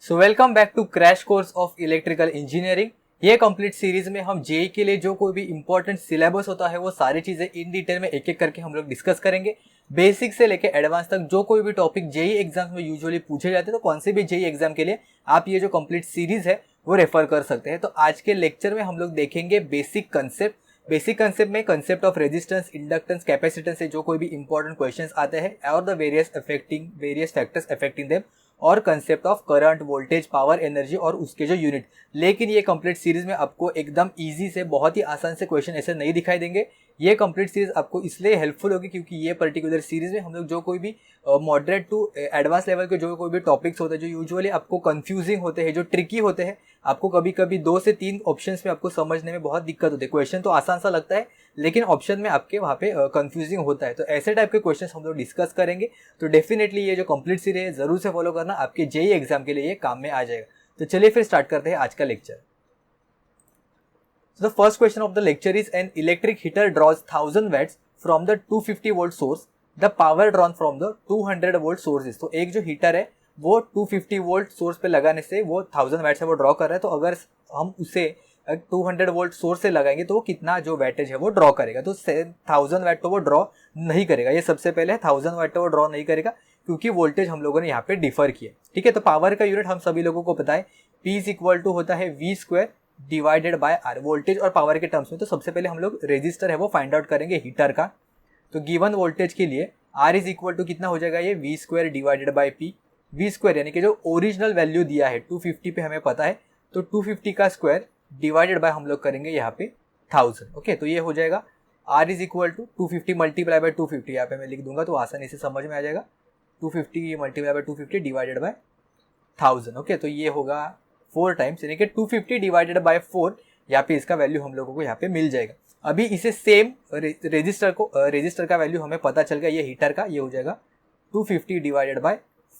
So welcome back to crash course of electrical engineering. ये complete series में हम JEE के लिए जो कोई भी इंपॉर्टेंट सिलेबस होता है वो सारी चीजें इन डिटेल में एक एक करके हम लोग डिस्कस करेंगे। बेसिक से लेके एडवांस तक जो कोई भी टॉपिक जेई एग्जाम में यूजुअली पूछे जाते हैं, तो कौन से भी जेई एग्जाम के लिए आप ये जो कंप्लीट सीरीज है वो रेफर कर सकते हैं। तो आज के लेक्चर में हम लोग देखेंगे बेसिक कंसेप्ट में concept of resistance, inductance, capacitance से जो कोई भी इंपॉर्टेंट क्वेश्चंस आते हैं और the various factors affecting them, और concept of current, voltage, power, energy और उसके जो यूनिट। लेकिन ये कंप्लीट सीरीज में आपको एकदम इजी से, बहुत ही आसान से क्वेश्चन ऐसे नहीं दिखाई देंगे। ये कंप्लीट सीरीज आपको इसलिए हेल्पफुल होगी क्योंकि ये पर्टिकुलर सीरीज में हम लोग जो कोई भी मॉडरेट टू एडवांस लेवल के जो कोई भी टॉपिक्स होते हैं जो यूजुअली आपको कंफ्यूजिंग होते हैं, जो ट्रिकी होते हैं, आपको कभी कभी 2 से 3 ऑप्शंस में आपको समझने में बहुत दिक्कत होती है। क्वेश्चन तो आसान सा लगता है लेकिन ऑप्शन में आपके वहाँ पे कंफ्यूजिंग होता है। तो ऐसे टाइप के क्वेश्चंस हम लोग डिस्कस करेंगे। तो डेफिनेटली ये जो कंप्लीट सीरीज है जरूर से फॉलो करना, आपके जेई एग्जाम के लिए ये काम में आ जाएगा। तो चलिए फिर स्टार्ट करते हैं आज का lecture. So the first question of the lecture is an electric heater draws 1000 watts from the 250 volt source. The power drawn from the 200 volt source is। तो एक जो हीटर है वो 250 वोल्ट सोर्स पे लगाने से वो 1000 वैट से वो ड्रॉ कर रहा है। तो अगर हम उसे 200 वोल्ट सोर्स से लगाएंगे तो वो कितना जो वैटेज है वो ड्रॉ करेगा। तो 1000 वैट तो वो ड्रॉ नहीं करेगा। ये सबसे पहले 1000 वैट तो वो ड्रॉ नहीं करेगा क्योंकि वोल्टेज हम लोगों ने यहाँ पे डिफर किया। ठीक है, तो पावर का यूनिट हम सभी लोगों को पता है, P इज इक्वल टू होता है V square divided by R, voltage और पावर के टर्म्स में। तो सबसे पहले हम लोग रेजिस्टर है वो फाइंड आउट करेंगे हीटर का। तो गिवन वोल्टेज के लिए R इज इक्वल टू कितना हो जाएगा, ये V square divided bye P। V square यानी कि जो ओरिजिनल वैल्यू दिया है 250 पे हमें पता है, तो 250 का स्क्वायर डिवाइडेड बाय हम लोग करेंगे यहाँ पे 1000। ओके, तो ये हो जाएगा R is equal to 250 multiply by 250, यहाँ पे मैं लिख दूंगा तो आसानी से समझ में आ जाएगा। 250 multiply by 250 divided by 1000। Okay, तो ये होगा 4 टाइम्स यानी कि 250 डिवाइडेड बाय 4। यहाँ पे इसका वैल्यू हम लोगों को यहाँ पे मिल जाएगा। अभी इसे सेम रेजिस्टर का वैल्यू हमें पता चल गया, ये हीटर का ये हो जाएगा 250 डिवाइडेड बाय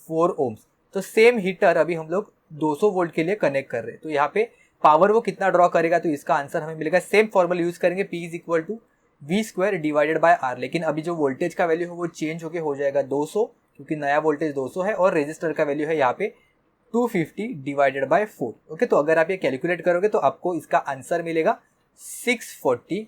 4 ओम्स। तो सेम हीटर अभी हम लोग 200 वोल्ट के लिए कनेक्ट कर रहे हैं। तो यहाँ पे पावर वो कितना ड्रॉ करेगा, तो इसका आंसर हमें मिलेगा, सेम फॉर्मूला यूज करेंगे, P is equal to V square divided by R। लेकिन अभी जो वोल्टेज का वैल्यू है वो चेंज होकर हो जाएगा 200, क्योंकि नया वोल्टेज 200 है और रेजिस्टर का वैल्यू है यहाँ पे 250 डिवाइडेड बाय 4। ओके, तो अगर आप ये कैलकुलेट करोगे तो आपको इसका आंसर मिलेगा 640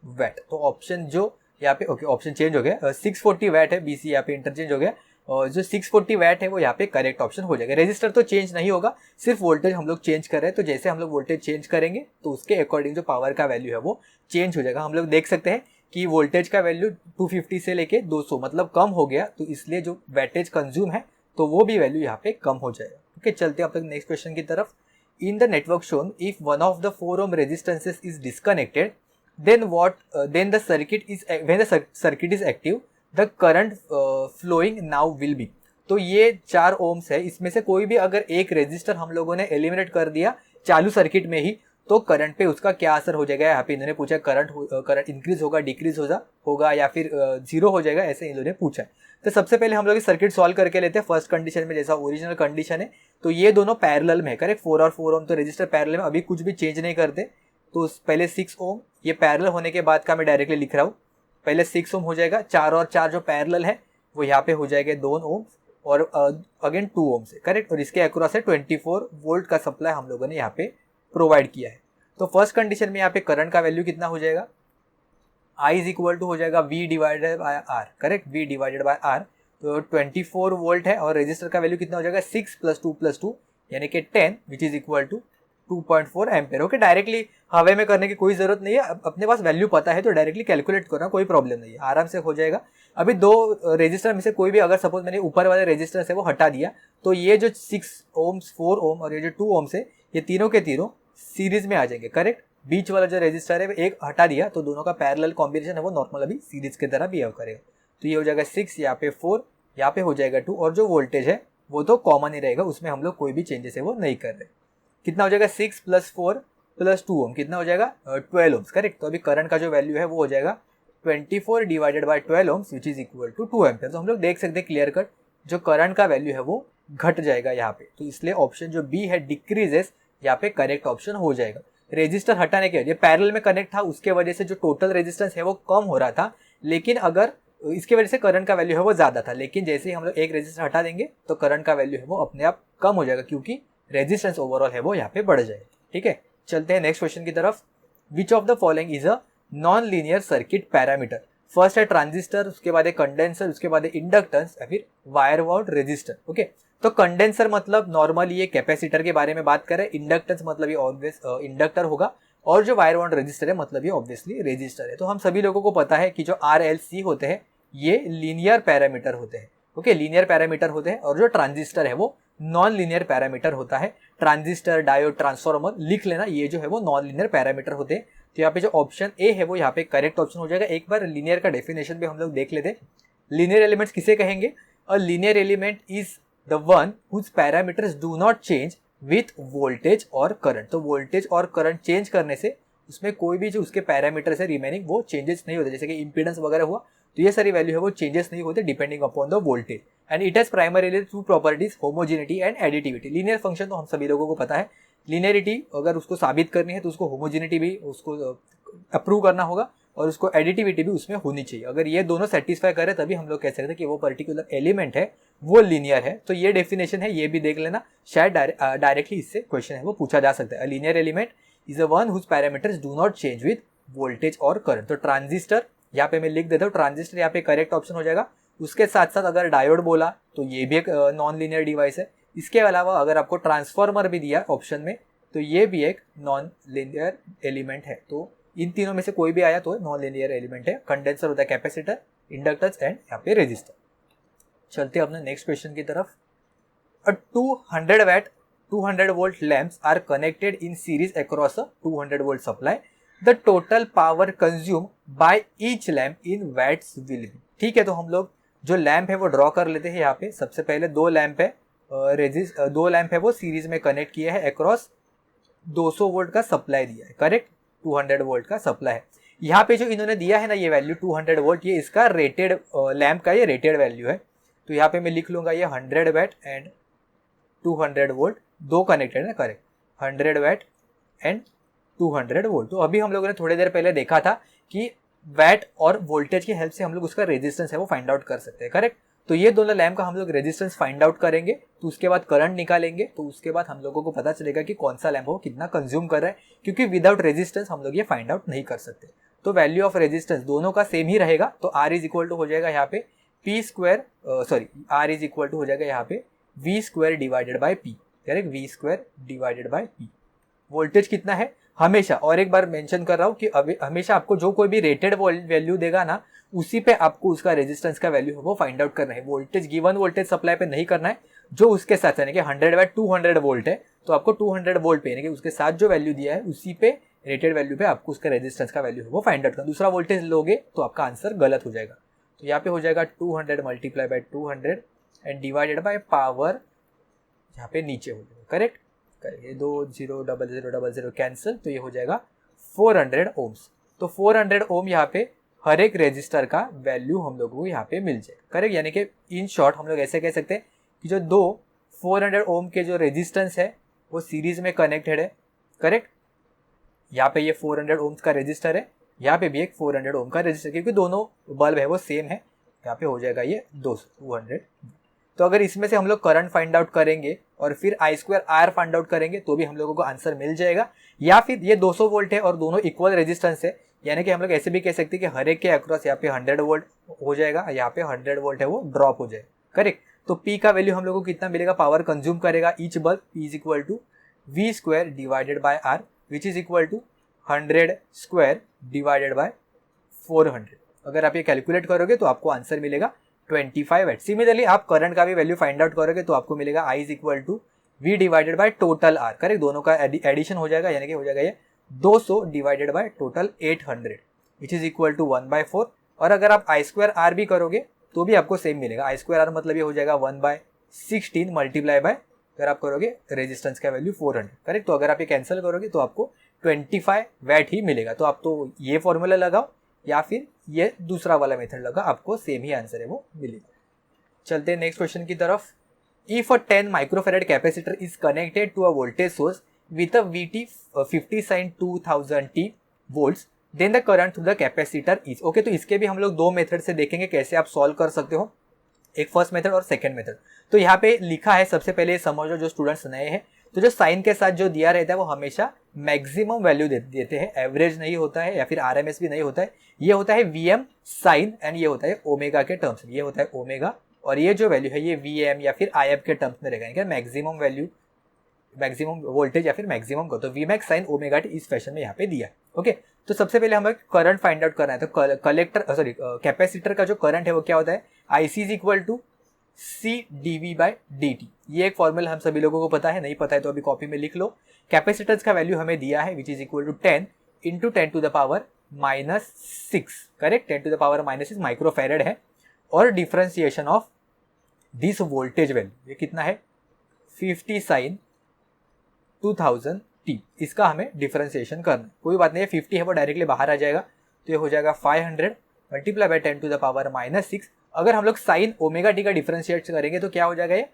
वैट। तो ऑप्शन जो यहाँ पे, ओके ऑप्शन चेंज हो गया, 640 वैट है, BC यहाँ पे इंटरचेंज हो गया, और जो 640 वैट है वो यहाँ पे करेक्ट ऑप्शन हो जाएगा। रेजिस्टर तो चेंज नहीं होगा, सिर्फ वोल्टेज हम लोग चेंज कर रहे हैं। तो जैसे हम लोग वोल्टेज चेंज करेंगे तो उसके अकॉर्डिंग जो पावर का वैल्यू है वो चेंज हो जाएगा। हम लोग देख सकते हैं कि वोल्टेज का वैल्यू 250 से लेके 200 मतलब कम हो गया, तो इसलिए जो वैटेज कंज्यूम है तो वो भी वैल्यू यहाँ पे कम हो जाएगा। ओके, चलते हैं अब तक नेक्स्ट क्वेश्चन की तरफ। In the network shown, if one of the 4 ohm resistances is disconnected, then the circuit is, when the circuit is active, the current flowing now will be। तो ये 4 ओम्स है, इसमें से कोई भी अगर एक रेजिस्टर हम लोगों ने एलिमिनेट कर दिया चालू सर्किट में ही, तो करंट पे उसका क्या असर हो जाएगा। यहाँ पे इन्होंने पूछा करंट इंक्रीज होगा, डिक्रीज होगा या फिर जीरो हो जाएगा, ऐसे इन लोगों ने पूछा है। तो सबसे पहले हम लोग सर्किट सॉल्व करके लेते हैं। फर्स्ट कंडीशन में जैसा ओरिजिनल कंडीशन है, तो ये दोनों पैरेलल में है, करेक्ट, 4 और 4 ओम, तो रेजिस्टर पैरेलल में, अभी कुछ भी चेंज नहीं करते। तो पहले 6 ओम, ये पैरेलल होने के बाद का मैं डायरेक्टली लिख रहा हूँ, पहले 6 ओम हो जाएगा, 4 और 4 जो पैरेलल है वो यहाँ पे हो जाएगा 2 ओम, और अगेन 2 ओम से, करेक्ट, और इसके अक्रॉस है 24 वोल्ट का सप्लाई हम लोगों ने यहाँ पे प्रोवाइड किया है। तो फर्स्ट कंडीशन में यहाँ पे करंट का वैल्यू कितना हो जाएगा, I इज इक्वल टू हो जाएगा V divided by R, correct, V divided by R। तो 24 वोल्ट है और रेजिस्टर का वैल्यू कितना हो जाएगा 6 + 2 यानी कि 10 which is equal to 2.4 ampere. Okay, directly हवा में करने की कोई जरूरत नहीं है, अपने पास वैल्यू पता है तो डायरेक्टली कैलकुलेट करना कोई प्रॉब्लम नहीं है, आराम से हो जाएगा। अभी 2 रेजिस्टर में से कोई भी अगर सपोज मैंने ऊपर वाले रेजिस्टर से वो हटा दिया, तो ये जो 6 ओम्स, 4 ओम और ये जो 2 ओम्स है, ये तीनों के तीनों सीरीज में आ जाएंगे, करेक्ट। बीच वाला जो रेजिस्टर है एक हटा दिया तो दोनों का पैरेलल कॉम्बिनेशन है वो नॉर्मल अभी सीरीज की तरह बिहेव करेगा। तो ये हो जाएगा 6, यहाँ पे 4, यहाँ पे हो जाएगा 2, और जो वोल्टेज है वो तो कॉमन ही रहेगा, उसमें हम लोग कोई भी चेंजेस है वो नहीं कर रहे। कितना हो जाएगा 6 + 4 + 2 ओम, कितना हो जाएगा 12 ओम्स, करेक्ट। तो अभी करंट का जो वैल्यू है वो हो जाएगा 24 divided by 12 ohms which is equal to 2 ampere. तो हम लोग देख सकते हैं क्लियर कट जो करंट का वैल्यू है वो घट जाएगा यहाँ पे, तो इसलिए ऑप्शन जो बी है डिक्रीजेस यहाँ पे करेक्ट ऑप्शन हो जाएगा। रेजिस्टर हटाने के वजह पैरेलल में कनेक्ट था, उसके वजह से जो टोटल रेजिस्टेंस है वो कम हो रहा था, लेकिन अगर इसके वजह से करंट का वैल्यू है वो ज्यादा था, लेकिन जैसे ही हम लोग एक रेजिस्टर हटा देंगे तो करंट का वैल्यू है वो अपने आप कम हो जाएगा, क्योंकि रेजिस्टेंस ओवरऑल है वो यहाँ पे बढ़ जाएगा। ठीक है, चलते हैं नेक्स्ट क्वेश्चन की तरफ। विच of the following is a non linear circuit parameter? First है ट्रांजिस्टर, उसके बाद है कंडेंसर, उसके बाद है इंडक्टेंस या फिर वायर वाउंड रेजिस्टर। ओके, तो कंडेंसर मतलब नॉर्मली ये कैपेसिटर के बारे में बात करें, इंडक्टेंस मतलब ये ऑब्वियस इंडक्टर होगा, और जो वायर वाउंड रेजिस्टर है मतलब ये ऑब्वियसली रेजिस्टर है। तो हम सभी लोगों को पता है कि जो RLC होते हैं ये लीनियर पैरामीटर होते हैं। ओके, लीनियर पैरामीटर होते हैं, और जो ट्रांजिस्टर है वो नॉन लीनियर पैरामीटर होता है। ट्रांजिस्टर, डायोड, ट्रांसफार्मर लिख लेना, ये जो है वो नॉन लीनियर पैरामीटर होते हैं। तो यहाँ पे जो ऑप्शन ए है वो यहाँ पे करेक्ट ऑप्शन हो जाएगा। एक बार लीनियर का डेफिनेशन भी हम लोग देख लेते हैं। लीनियर एलिमेंट्स किसे कहेंगे? A linear element is the one whose parameters do not change with voltage और करंट। तो वोल्टेज और करंट चेंज करने से उसमें कोई भी जो उसके पैरामीटर्स है रिमेनिंग वो चेंजेस नहीं होते, जैसे कि इंपीडेंस वगैरह हुआ, तो ये सारी वैल्यू है वो चेंजेस नहीं होते depending upon the voltage. And it has primarily two properties, homogeneity and additivity. Linear function तो हम सभी लोगों को पता है, लीनियरिटी अगर उसको साबित करनी है तो उसको होमोजेनिटी भी उसको अप्रूव करना होगा, और उसको एडिटिविटी भी उसमें होनी चाहिए। अगर ये दोनों सेटिस्फाई करे तभी हम लोग कह सकते हैं कि वो पर्टिकुलर एलिमेंट है वो लीनियर है। तो ये डेफिनेशन है, ये भी देख लेना, शायद डायरेक्टली इससे क्वेश्चन है वो पूछा जा सकता है। Linear element is a one whose parameters do not change with voltage और करंट। तो ट्रांजिस्टर यहाँ पे मैं लिख देता हूँ, ट्रांजिस्टर यहाँ पे करेक्ट ऑप्शन हो जाएगा। उसके साथ साथ अगर डायोड बोला तो ये भी एक नॉन लीनियर डिवाइस है। इसके अलावा अगर आपको ट्रांसफार्मर भी दिया ऑप्शन में तो ये भी एक नॉन लीनियर एलिमेंट है। तो इन तीनों में से कोई भी आया तो नॉन लीनियर एलिमेंट है। कंडेंसर होता है कैपेसिटर, इंडक्टर्स एंड यहाँ पे रेजिस्टर। चलते हैं अपने नेक्स्ट क्वेश्चन की तरफ। अ 200 watt 200 volt lamps are connected in series across a 200 volt supply. The total power consumed by each lamp in watts will be. ठीक है, तो हम लोग जो लैंप है वो ड्रॉ कर लेते हैं। यहाँ पे सबसे पहले दो लैंप है, दो लैंप है वो सीरीज में कनेक्ट किया है, अक्रॉस 200 वोल्ट का सप्लाई दिया है। करेक्ट, 200 वोल्ट का सप्लाई है। यहाँ पे जो इन्होंने दिया है ना ये वैल्यू 200 वोल्ट, ये इसका रेटेड लैंप का ये रेटेड वैल्यू है। तो यहाँ पे मैं लिख लूंगा ये 100 वैट एंड 200 वोल्ट, दो कनेक्टेड है। Correct, 100 watt and 200 volt. तो अभी हम लोगों ने थोड़ी देर पहले देखा था कि वैट और वोल्टेज की हेल्प से हम लोग उसका रेजिस्टेंस है वो फाइंड आउट कर सकते हैं। करेक्ट, तो ये दोनों लैंप का हम लोग रेजिस्टेंस फाइंड आउट करेंगे, तो उसके बाद करंट निकालेंगे, तो उसके बाद हम लोगों को पता चलेगा कि कौन सा लैंप वो कितना कंज्यूम कर रहा है, क्योंकि विदाउट रेजिस्टेंस हम लोग ये फाइंड आउट नहीं कर सकते। तो वैल्यू ऑफ रेजिस्टेंस दोनों का सेम ही रहेगा। तो R इज इक्वल टू हो जाएगा यहाँ पे R इज इक्वल टू हो जाएगा यहाँ पे V² divided by P। Correct, V² divided by P। Voltage कितना है हमेशा, और एक बार मेंशन कर रहा हूँ कि हमेशा आपको जो कोई भी रेटेड वैल्यू देगा ना उसी पे आपको उसका रेजिस्टेंस का वैल्यू है वो फाइंड आउट करना है। वोल्टेज गिवन वोल्टेज सप्लाई पे नहीं करना है, जो उसके साथ यानी कि 100 वैट 200 वोल्ट है तो आपको 200 वोल्ट पे यानी कि उसके साथ जो वैल्यू दिया है उसी पे रेटेड वैल्यू पे आपको उसका रेजिस्टेंस का वैल्यू है वो फाइंड आउट करना। दूसरा वोल्टेज लोगे तो आपका आंसर गलत हो जाएगा। तो यहाँ पे हो जाएगा 200 multiply by 200 and divided by power, यहाँ पे नीचे हो जाएगा। करेक्ट, ये 2 0 0 0 0 0 कैंसिल, तो ये हो जाएगा 400 ओम्स। तो 400 ओम यहाँ पे हर एक रेजिस्टर का वैल्यू हम लोगों को यहाँ पे मिल जाएगा। करेक्ट, यानी कि इन शॉर्ट हम लोग ऐसे कह सकते हैं कि जो दो 400 ओम के जो रेजिस्टेंस है वो सीरीज में कनेक्टेड है। करेक्ट, यहाँ पे ये 400 ओम्स का रेजिस्टर है, यहाँ पे भी एक 400 ओम का रेजिस्टर, क्योंकि दोनों बल्ब है वो सेम है। यहाँ पे हो जाएगा ये 200। तो अगर इसमें से हम लोग करंट फाइंड आउट करेंगे और फिर I²R फाइंड आउट करेंगे तो भी हम लोगों को आंसर मिल जाएगा। या फिर ये 200 वोल्ट है और दोनों इक्वल रेजिस्टेंस है, यानी कि हम लोग ऐसे भी कह सकते हैं कि हर एक के अक्रॉस यहाँ पे 100 वोल्ट हो जाएगा, यहाँ पे 100 वोल्ट है वो ड्रॉप हो जाएगा। करेक्ट, तो P का वैल्यू हम लोग को कितना मिलेगा, पावर कंज्यूम करेगा each bulb, P is equal to V² divided by R which is equal to 100² divided by 400। अगर आप ये कैलकुलेट करोगे तो आपको आंसर मिलेगा 25 वैट। सिमिलरली आप करंट का भी वैल्यू फाइंड आउट करोगे तो आपको मिलेगा I is equal to V divided by total R। Correct, दोनों का एडिशन हो जाएगा, यानी कि हो जाएगा ये 200 divided by total 800 which is equal to 1/4। और अगर आप I²R भी करोगे तो भी आपको सेम मिलेगा। I²R मतलब ये हो जाएगा 1/16 मल्टीप्लाई बाय, अगर आप करोगे रेजिस्टेंस का वैल्यू 400। करेक्ट, तो अगर आप ये कैंसिल करोगे तो आपको 25 वैट ही मिलेगा। तो आप तो ये फॉर्मूला लगाओ या फिर ये दूसरा वाला मेथड लगा, आपको सेम ही आंसर है वो मिलेगा। चलते हैं नेक्स्ट क्वेश्चन की तरफ। If a 10 microfarad capacitor is connected to a voltage source with a VT 50 sin 2000t volts then the current through the capacitor is. Okay, तो इसके भी हम लोग दो मेथड से देखेंगे कैसे आप सॉल्व कर सकते हो, एक फर्स्ट मेथड और सेकंड मेथड। तो यहाँ पे लिखा है, सबसे पहले समझो जो स्टूडेंट्स नए हैं, तो जो साइन के साथ जो दिया रहता है वो हमेशा मैक्सिमम वैल्यू देते हैं, एवरेज नहीं होता है या फिर आरएमएस भी नहीं होता है, ये होता है वीएम साइन एंड ये होता है ओमेगा के टर्म्स में, ये होता है ओमेगा और ये जो वैल्यू है ये वीएम या फिर आईएफ के टर्म्स में रहेगा, मैक्सिमम वैल्यू, मैक्सिमम वोल्टेज या फिर मैक्सिमम को, तो V max sine omega T इस फैशन में यहाँ पे दिया है। ओके, तो सबसे पहले हमें करंट फाइंड आउट करना है, तो कलेक्टर सॉरी कैपेसिटर का जो करंट है वो क्या होता है, IC is equal to C DV by D T, ये एक फॉर्मूला हम सभी लोगों को पता है, नहीं पता है तो अभी कॉपी में लिख लो। कैपेसिटर्स का वैल्यू हमें दिया है which is equal to 10 into 10 to the power -6, correct, 10 to the power -6 microfarad है, और differentiation of this voltage value ये कितना है 50 साइन 2000 टी, इसका हमें डिफरेंशिएशन करना है, कोई बात नहीं है 50 है वो डायरेक्टली बाहर आ जाएगा, तो ये हो जाएगा 500 multiply by 10 to the power -6। अगर हम लोग साइन ओमेगा टी का डिफरेंशिएट करेंगे तो क्या हो जाएगा ये,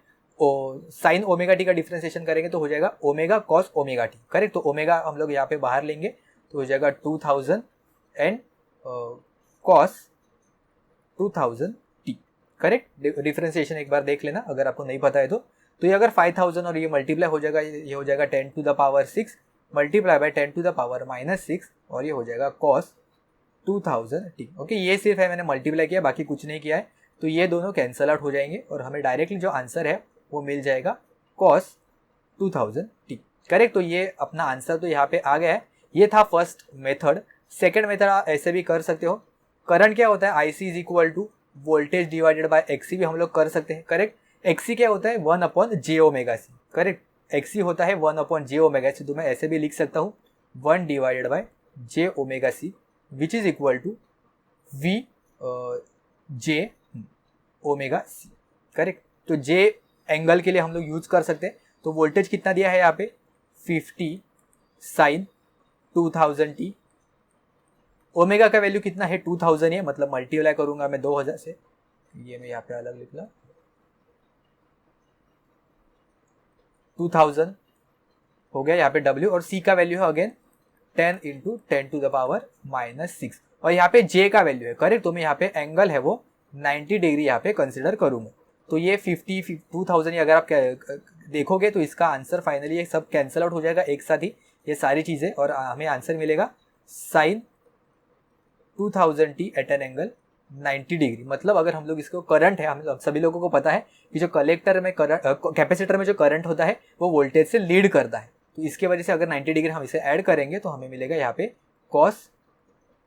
साइन ओमेगा टी का डिफरेंशिएशन करेंगे तो हो जाएगा omega cos omega T, correct, तो ओमेगा हम लोग यहाँ पे बाहर लेंगे तो हो जाएगा 2000 and cos 2000 T, correct. Differentiation एक बार देख लेना अगर आपको नहीं पता है तो ये अगर 5000 और ये मल्टीप्लाई हो जाएगा, ये हो जाएगा 10 to the power 6 multiply by 10 to the power -6 और ये हो जाएगा कॉस 2000 टी। ओके, ये सिर्फ है मैंने मल्टीप्लाई किया, बाकी कुछ नहीं किया है, तो ये दोनों कैंसल आउट हो जाएंगे और हमें डायरेक्टली जो आंसर है वो मिल जाएगा कॉस 2000 टी, करेक्ट। तो ये अपना आंसर तो यहाँ पे आ गया है, ये था फर्स्ट मेथड। सेकेंड मेथड आप ऐसे भी कर सकते हो, करंट क्या होता है IC is equal to voltage divided by XC भी हम लोग कर सकते हैं, करेक्ट। एक्सी क्या होता है 1 अपॉन जे ओमेगा सी, करेक्ट, एक्सी होता है 1 अपॉन जे ओमेगा सी, तो मैं ऐसे भी लिख सकता हूँ 1 divided by J omega C which is equal to V J omega C, correct. तो जे एंगल के लिए हम लोग यूज कर सकते हैं, तो वोल्टेज कितना दिया है यहाँ पे 50 साइन 2000 टी, ओमेगा का वैल्यू कितना है 2000 है, मतलब मल्टीप्लाई करूंगा मैं 2000 से, ये मैं यहाँ पे अलग लिख ला 2000 हो गया यहाँ पे W, और C का वैल्यू है again 10 into 10 to the power -6, और यहाँ पे J का वैल्यू है, करेक्ट, तो मैं यहाँ पे एंगल है वो 90 डिग्री यहाँ पे कंसिडर करूंगा। तो ये 2000 अगर आप देखोगे तो इसका आंसर फाइनली ये सब कैंसिल आउट हो जाएगा एक साथ ही ये सारी चीजें, और हमें आंसर मिलेगा sine 2000 T at an angle 90 degree. मतलब अगर हम लोग इसको करंट है, हम सभी लोगों को पता है कि जो कलेक्टर में करंट, कैपेसिटर में जो करंट होता है वो वोल्टेज से लीड करता है, तो इसके वजह से अगर 90 डिग्री हम इसे ऐड करेंगे तो हमें मिलेगा यहाँ पे कॉस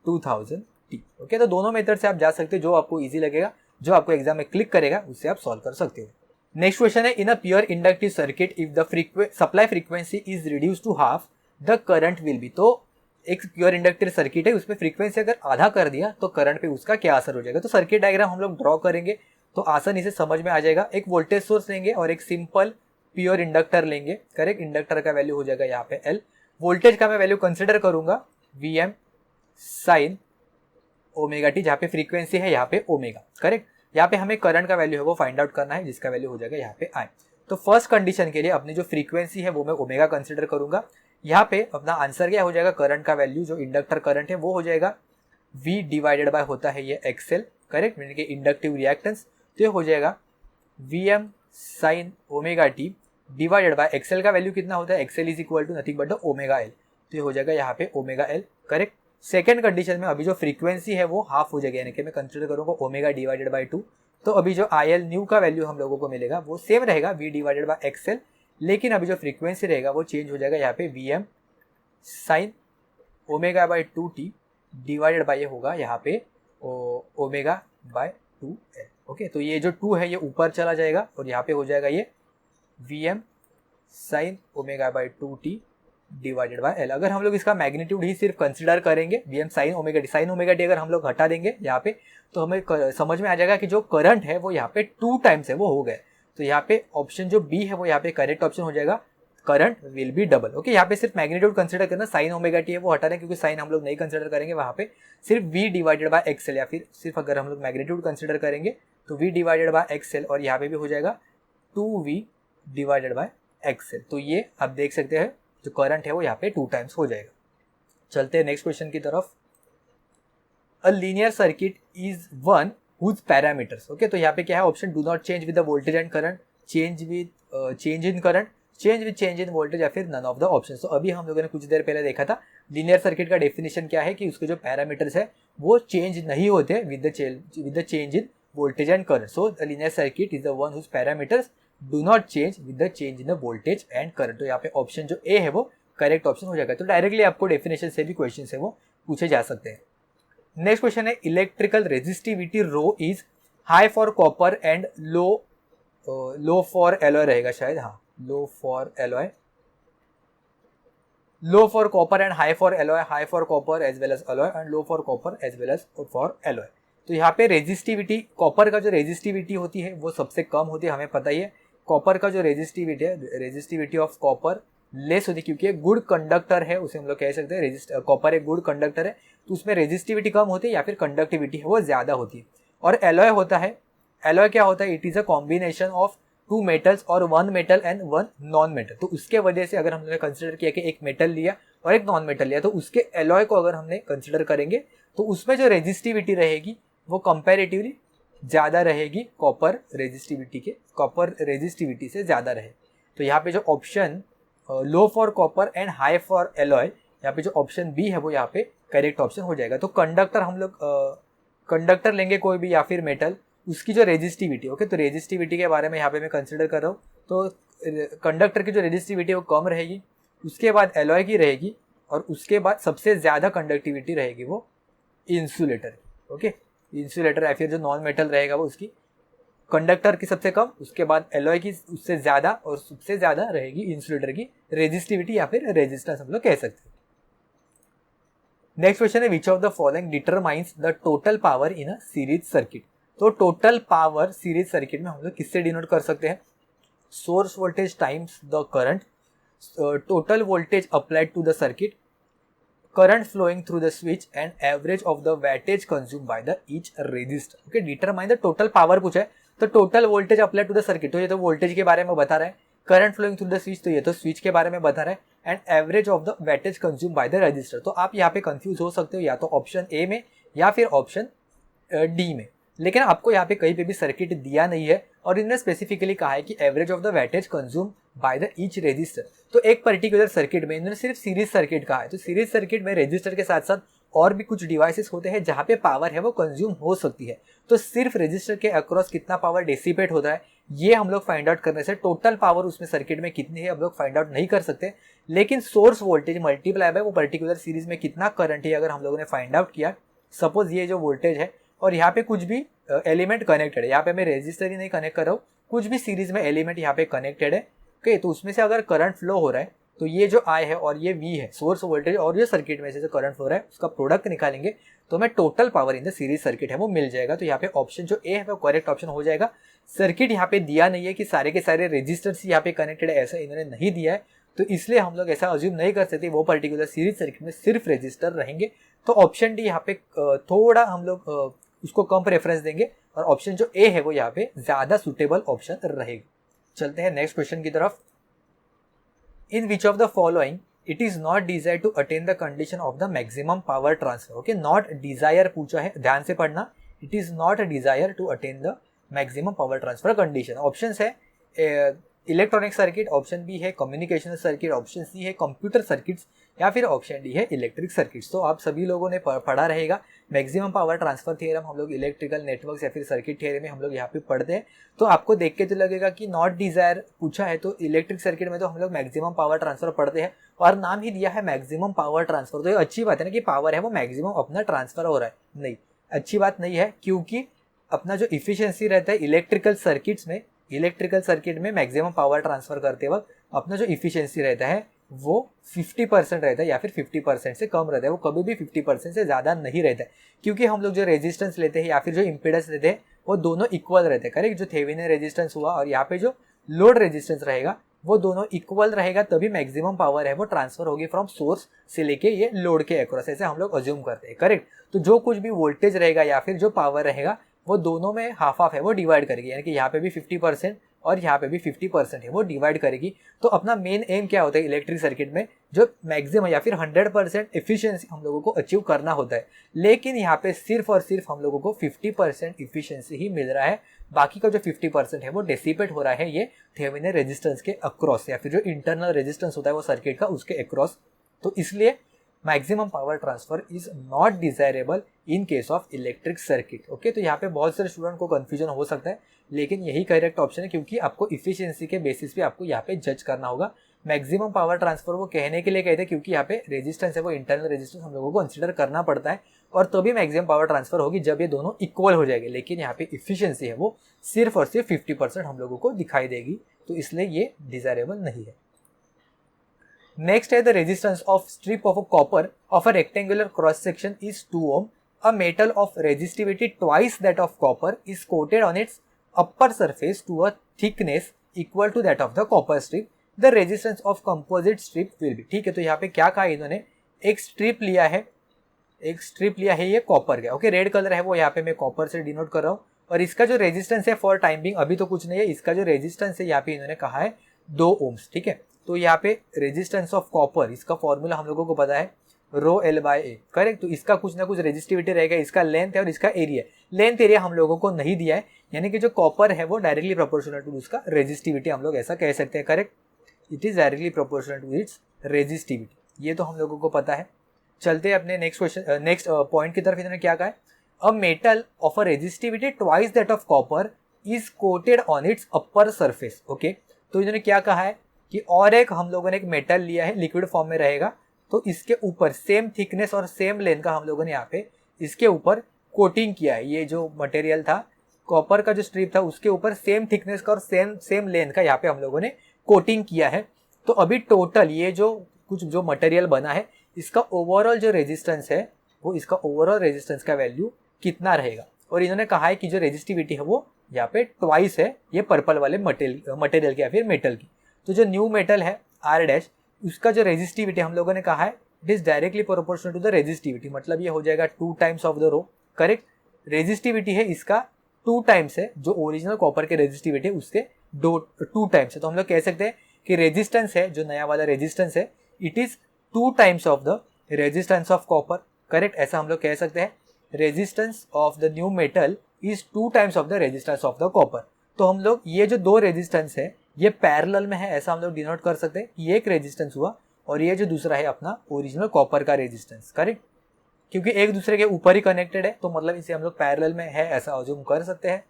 2000 टी। ओके, तो दोनों मेथड से आप जा सकते हो, जो आपको इजी लगेगा, जो आपको एग्जाम में क्लिक करेगा उससे आप सॉल्व कर सकते हो। नेक्स्ट क्वेश्चन है, in a pure inductive circuit if the supply frequency is reduce to half the current will be, तो एक प्योर इंडक्टिव सर्किट है, उसमें फ्रीक्वेंसी अगर आधा कर दिया तो करंट पे उसका क्या असर हो जाएगा। तो सर्किट डायग्राम हम लोग ड्रॉ करेंगे तो आसानी से समझ में आ जाएगा। एक वोल्टेज सोर्स लेंगे और एक सिंपल प्योर इंडक्टर लेंगे, करेक्ट, इंडक्टर का वैल्यू हो जाएगा यहाँ पे L, वोल्टेज का मैं वैल्यू कंसिडर करूंगा Vm साइन ओमेगा टी, जहाँ पे फ्रीक्वेंसी है यहाँ पे ओमेगा, करेक्ट। यहाँ पे हमें करंट का वैल्यू है वो फाइंड आउट करना है, जिसका वैल्यू हो जाएगा यहाँ पे I। तो फर्स्ट कंडीशन के लिए अपनी जो फ्रीक्वेंसी है वो मैं ओमेगा कंसिडर करूंगा, यहाँ पे अपना आंसर क्या हो जाएगा, करंट का वैल्यू जो इंडक्टर करंट है वो हो जाएगा V डिवाइडेड बाय होता है ये XL, करेक्ट, यानी कि इंडक्टिव रिएक्टेंस, तो ये हो जाएगा Vm sine omega T divided by XL का वैल्यू कितना होता है, XL is equal to nothing but the omega L, तो ये हो जाएगा यहाँ पे omega L, correct. Second condition में अभी जो फ्रीक्वेंसी है वो हाफ हो जाएगा, यानी कि मैं कंसिडर करूंगा ओमेगा डिवाइडेड बाय 2, तो अभी जो IL न्यू का वैल्यू हम लोगों को मिलेगा वो सेम रहेगा V डिवाइडेड बाय XL, लेकिन अभी जो फ्रीक्वेंसी रहेगा वो चेंज हो जाएगा यहाँ पे Vm sine omega by 2t divided by ये होगा यहाँ पे ओमेगा बाय 2L। ओके, तो ये जो 2 है ये ऊपर चला जाएगा और यहाँ पे हो जाएगा ये Vm sine omega by 2t divided by L। अगर हम लोग इसका मैग्नीट्यूड ही सिर्फ कंसिडर करेंगे, Vm साइन ओमेगा टी अगर हम लोग हटा देंगे यहाँ पे, तो हमें समझ में आ जाएगा कि जो करंट है वो यहाँ पे 2 टाइम्स है वो हो गए, तो यहाँ पे ऑप्शन जो बी है वो यहाँ पे करेक्ट ऑप्शन हो जाएगा, current will B double. Okay, यहाँ पे सिर्फ मैग्नीट्यूड कंसिडर करना, साइन ओमेगा टी है वो हटा रहे हैं क्योंकि साइन हम लोग नहीं कंसिडर करेंगे, वहाँ पे सिर्फ V डिवाइडेड बाय XL, या फिर सिर्फ अगर हम लोग मैग्नीट्यूड कंसिडर करेंगे तो V डिवाइडेड बाय XL, और यहाँ पे भी हो जाएगा 2V डिवाइडेड बाय XL। तो ये आप देख सकते हैं जो करंट है वो यहाँ पे 2 टाइम्स हो जाएगा। चलते हैं नेक्स्ट क्वेश्चन की तरफ। A linear circuit is one whose parameters, okay, तो यहाँ पे क्या है option, do not change with the voltage and current, change in current, change with change in voltage या फिर नन ऑफ द ऑप्शन। तो अभी हम लोगों ने कुछ देर पहले देखा था लीनियर सर्किट का डेफिनेशन क्या है कि उसके जो पैरामीटर्स है वो चेंज नहीं होते with the change in voltage and current. So the linear circuit is the one whose parameters do not change with the change in the voltage and current. तो यहाँ पे ऑप्शन जो ए है वो करेक्ट ऑप्शन हो जाएगा। तो डायरेक्टली आपको डेफिनेशन से भी क्वेश्चन है वो पूछे जा सकते हैं। नेक्स्ट क्वेश्चन है electrical resistivity rho is high for copper and low for alloy रहेगा शायद, हाँ low for alloy, low for copper and high for alloy, high for copper as well as alloy and low for copper as well as for alloy. तो यहाँ पे resistivity, copper का जो resistivity होती है वो सबसे कम होती है, हमें पता ही है। कॉपर का जो रेजिस्टिविटी है, रेजिस्टिविटी ऑफ कॉपर लेस होती है क्योंकि एक गुड कंडक्टर है, उसे हम लोग कह सकते हैं कॉपर एक गुड कंडक्टर है, तो उसमें रेजिस्टिविटी कम होती है या फिर कंडक्टिविटी है वो ज़्यादा होती है। और एलॉय होता है, एलॉय क्या होता है, it is a combination of two metals और one metal and one non metal. तो उसके वजह से अगर हमने कंसिडर किया कि एक मेटल लिया और एक नॉन मेटल लिया, तो उसके एलॉय को अगर हमने कंसिडर करेंगे तो उसमें जो रेजिस्टिविटी रहेगी वो कंपैरेटिवली ज़्यादा रहेगी कॉपर रेजिस्टिविटी से ज़्यादा रहे। तो यहाँ पे जो option low for copper and high for alloy, यहाँ पे जो ऑप्शन बी है वो यहाँ पे करेक्ट ऑप्शन हो जाएगा। तो कंडक्टर हम लोग कंडक्टर लेंगे कोई भी या फिर मेटल, उसकी जो रेजिस्टिविटी, ओके, तो रेजिस्टिविटी के बारे में यहाँ पे मैं कंसिडर कर रहा हूँ। तो कंडक्टर की जो रेजिस्टिविटी वो कम रहेगी, उसके बाद एलॉय की रहेगी और उसके बाद सबसे ज़्यादा कंडक्टिविटी रहेगी वो इंसुलेटर, ओके, इंसुलेटर या फिर जो नॉन मेटल रहेगा वो उसकी कंडक्टर की सबसे कम, उसके बाद एलॉय की उससे ज़्यादा और सबसे ज़्यादा रहेगी इंसुलेटर की रेजिस्टिविटी या फिर रेजिस्टेंस हम लोग कह सकते हैं। नेक्स्ट क्वेश्चन है which of the following determines the total power in a series circuit. तो टोटल पावर सीरीज सर्किट में हम लोग किससे डिनोट कर सकते हैं, source voltage times the current, total voltage applied to the circuit, current flowing through the switch and average of the wattage consumed by the each resistor। okay, determine the total power पूछा है, तो total voltage applied to the circuit, तो ये तो voltage के बारे में बता रहा है, current flowing through the switch, तो ये तो स्विच के बारे में बता रहा है, and average of the wattage consume by the register. तो आप यहाँ पे कंफ्यूज हो सकते हो या तो ऑप्शन ए में या फिर ऑप्शन डी में, लेकिन आपको यहाँ पे कहीं पे भी सर्किट दिया नहीं है और इन्होंने स्पेसिफिकली कहा है कि average of the wattage consume by the each resistor. तो एक पर्टिकुलर सर्किट में इन्होंने सिर्फ सीरीज सर्किट कहा है, तो सीरीज सर्किट में रेजिस्टर के साथ साथ और भी कुछ डिवाइसेस होते हैं जहाँ पे पावर है वो कंज्यूम हो सकती है। तो सिर्फ रेजिस्टर के अक्रॉस कितना पावर डिसिपेट होता है ये हम लोग फाइंड आउट करने से टोटल पावर उसमें सर्किट में कितनी है हम लोग फाइंड आउट नहीं कर सकते, लेकिन सोर्स वोल्टेज मल्टीप्लाई बाय वो पर्टिकुलर सीरीज में कितना करंट है अगर हम लोगों ने फाइंड आउट किया। सपोज ये जो वोल्टेज है और यहाँ पे कुछ भी एलिमेंट कनेक्टेड है, यहाँ पे मैं रेजिस्टर ही नहीं कनेक्ट कर रहा हूँ, कुछ भी सीरीज में एलिमेंट यहाँ पे कनेक्टेड है, ओके, तो उसमें से अगर करंट फ्लो हो रहा है तो ये जो I है और ये V है, सोर्स वोल्टेज और ये सर्किट में से जो करंट फ्लो रहा है उसका प्रोडक्ट निकालेंगे तो हमें total power in the series circuit है वो मिल जाएगा। तो यहाँ पे ऑप्शन जो ए है वो करेक्ट ऑप्शन हो जाएगा। सर्किट यहाँ पे दिया नहीं है कि सारे के सारे रेजिस्टर्स यहाँ पे कनेक्टेड है, ऐसा इन्होंने नहीं दिया है, तो इसलिए हम लोग ऐसा अज्यूम नहीं कर सकते वो पर्टिकुलर सीरीज सर्किट में सिर्फ रेजिस्टर रहेंगे। तो ऑप्शन डी यहाँ पे थोड़ा हम लोग उसको कम प्रेफरेंस देंगे और ऑप्शन जो ए है वो यहाँ पे ज्यादा सुटेबल ऑप्शन रहेगा। चलते हैं नेक्स्ट क्वेश्चन की तरफ। In which of the following it is not desire to attain the condition of the maximum power transfer. Okay, not desire पूछा है, ध्यान से पढ़ना, it is not desire to attain the maximum power transfer condition. Option है electronic circuit, option B है communication circuit, option C है computer circuits या फिर ऑप्शन डी है इलेक्ट्रिक सर्किट्स। तो आप सभी लोगों ने पढ़ा रहेगा मैक्सिमम पावर ट्रांसफर थ्योरम, हम लोग इलेक्ट्रिकल नेटवर्क्स या फिर सर्किट थ्योरी में हम लोग यहाँ पे पढ़ते हैं। तो आपको देख के तो लगेगा कि नॉट डिजायर पूछा है, तो इलेक्ट्रिक सर्किट में तो हम लोग मैक्सिमम पावर ट्रांसफर पढ़ते हैं और नाम ही दिया है मैक्सिमम पावर ट्रांसफर। तो ये अच्छी बात है ना कि पावर है वो मैक्सिमम अपना ट्रांसफर हो रहा है, नहीं अच्छी बात नहीं है, क्योंकि अपना जो इफिशियंसी रहता है इलेक्ट्रिकल सर्किट में मैक्सिमम पावर ट्रांसफर करते वक्त अपना जो इफिशियंसी रहता है वो 50% रहता है या फिर 50% से कम रहता है, वो कभी भी 50% से ज़्यादा नहीं रहता है, क्योंकि हम लोग जो रेजिस्टेंस लेते हैं या फिर जो इम्पीडेंस लेते हैं वो दोनों इक्वल रहते हैं, करेक्ट। जो थेवेनिन रेजिस्टेंस हुआ और यहाँ पे जो लोड रेजिस्टेंस रहेगा वो दोनों इक्वल रहेगा, तभी मैक्सिमम पावर है वो ट्रांसफर होगी फ्रॉम सोर्स से लेके ये लोड के अक्रॉस, ऐसे हम लोग अज्यूम करते हैं, करेक्ट। तो जो कुछ भी वोल्टेज रहेगा या फिर जो पावर रहेगा वो दोनों में हाफ हाफ है वो डिवाइड करेगी, यानी कि यहाँ पे भी 50% और यहाँ पे भी 50% है वो डिवाइड करेगी। तो अपना मेन एम क्या होता है इलेक्ट्रिक सर्किट में, जो मैक्सिमम या फिर 100% एफिशिएंसी हम लोगों को अचीव करना होता है, लेकिन यहाँ पे सिर्फ और सिर्फ हम लोगों को 50% एफिशिएंसी ही मिल रहा है। बाकी का जो 50% है वो डिसिपेट हो रहा है ये थेवेनिन रेजिस्टेंस के अक्रॉस, या फिर जो इंटरनल रेजिस्टेंस होता है वो सर्किट का उसके अक्रॉस। तो इसलिए maximum power transfer is not desirable in case of electric circuit. Okay, तो यहाँ पे बहुत सारे स्टूडेंट को कंफ्यूजन हो सकता है, लेकिन यही करेक्ट ऑप्शन है, क्योंकि आपको इफिशियंसी के बेसिस पे आपको यहाँ पे जज करना होगा। मैक्सिमम पावर ट्रांसफर वो कहने के लिए कहते हैं क्योंकि यहाँ पे रेजिस्टेंस है वो इंटरनल रेजिस्टेंस हम लोगों को कंसिडर करना पड़ता है, और तभी मैक्सिमम पावर ट्रांसफर होगी जब ये दोनों इक्वल हो जाएंगे। लेकिन यहाँ पे इफिशियंसी है वो सिर्फ और सिर्फ 50% हम लोगों को दिखाई देगी, तो इसलिए ये डिजायरेबल नहीं है। Next है the resistance of strip of a copper of a rectangular cross section is 2 ohm. A metal of resistivity twice that of copper is coated on its upper surface to a thickness equal to that of the copper strip. The resistance of composite strip will be। ठीक है, तो यहाँ पे क्या कहा इन्होंने, एक strip लिया है ये कॉपर का। ओके, रेड कलर है वो यहाँ पे मैं कॉपर से डिनोट कर रहा हूँ, और इसका जो रेजिस्टेंस है फॉर टाइम बिंग अभी तो कुछ नहीं है, इसका जो रेजिस्टेंस है यहाँ पे इन्होंने कहा है 2 ओम्स। ठीक है, तो यहाँ पे रेजिस्टेंस ऑफ कॉपर, इसका फॉर्मूला हम लोगों को पता है rho L by A, correct. तो इसका कुछ ना कुछ रेजिस्टिविटी रहेगा, इसका लेंथ है और इसका एरिया। लेंथ एरिया हम लोगों को नहीं दिया है, यानी कि जो कॉपर है वो डायरेक्टली प्रोपोर्शनल टू उसका रेजिस्टिविटी, हम लोग ऐसा कह सकते हैं, correct. It is directly proportional to its resistivity, ये तो हम लोगों को पता है। चलते हैं अपने नेक्स्ट पॉइंट की तरफ। इन्होंने क्या कहा है, a metal of a resistivity twice that of copper is coated on it's upper surface. Okay, तो इन्होंने क्या कहा है कि और एक हम लोगों ने एक मेटल लिया है, लिक्विड फॉर्म में रहेगा, तो इसके ऊपर सेम थिकनेस और सेम लेंथ का हम लोगों ने यहाँ पे इसके ऊपर कोटिंग किया है। ये जो मटेरियल था कॉपर का जो स्ट्रिप था उसके ऊपर सेम थिकनेस का और सेम लेंथ का यहाँ पे हम लोगों ने कोटिंग किया है। तो अभी टोटल ये जो मटेरियल बना है इसका ओवरऑल जो रेजिस्टेंस है वो, इसका ओवरऑल रेजिस्टेंस का वैल्यू कितना रहेगा। और इन्होंने कहा है कि जो रेजिस्टिविटी है वो यहाँ पे ट्वाइस है ये पर्पल वाले मटेरियल की या फिर मेटल की। तो जो न्यू मेटल है आर डैश, उसका जो रेजिस्टिविटी हम लोगों ने कहा है it is directly proportional to the resistivity, मतलब ये हो जाएगा 2 times of the rho, correct. Resistivity है इसका 2 टाइम्स है, जो ओरिजिनल कॉपर के रेजिस्टिविटी है उसके 2 टाइम्स है। तो हम लोग कह सकते हैं कि रेजिस्टेंस है जो नया वाला रेजिस्टेंस है it is 2 times of the resistance of copper, correct. ऐसा हम लोग कह सकते हैं resistance of the new metal is 2 times of the resistance of the copper. तो हम लोग ये जो 2 रेजिस्टेंस है ये पैरेलल में है, ऐसा हम लोग डिनोट कर सकते हैं। ये एक रेजिस्टेंस हुआ और ये जो दूसरा है अपना ओरिजिनल कॉपर का रेजिस्टेंस, करेक्ट। क्योंकि एक दूसरे के ऊपर ही कनेक्टेड है तो मतलब इसे हम लोग पैरेलल में है ऐसा अज्यूम कर सकते हैं।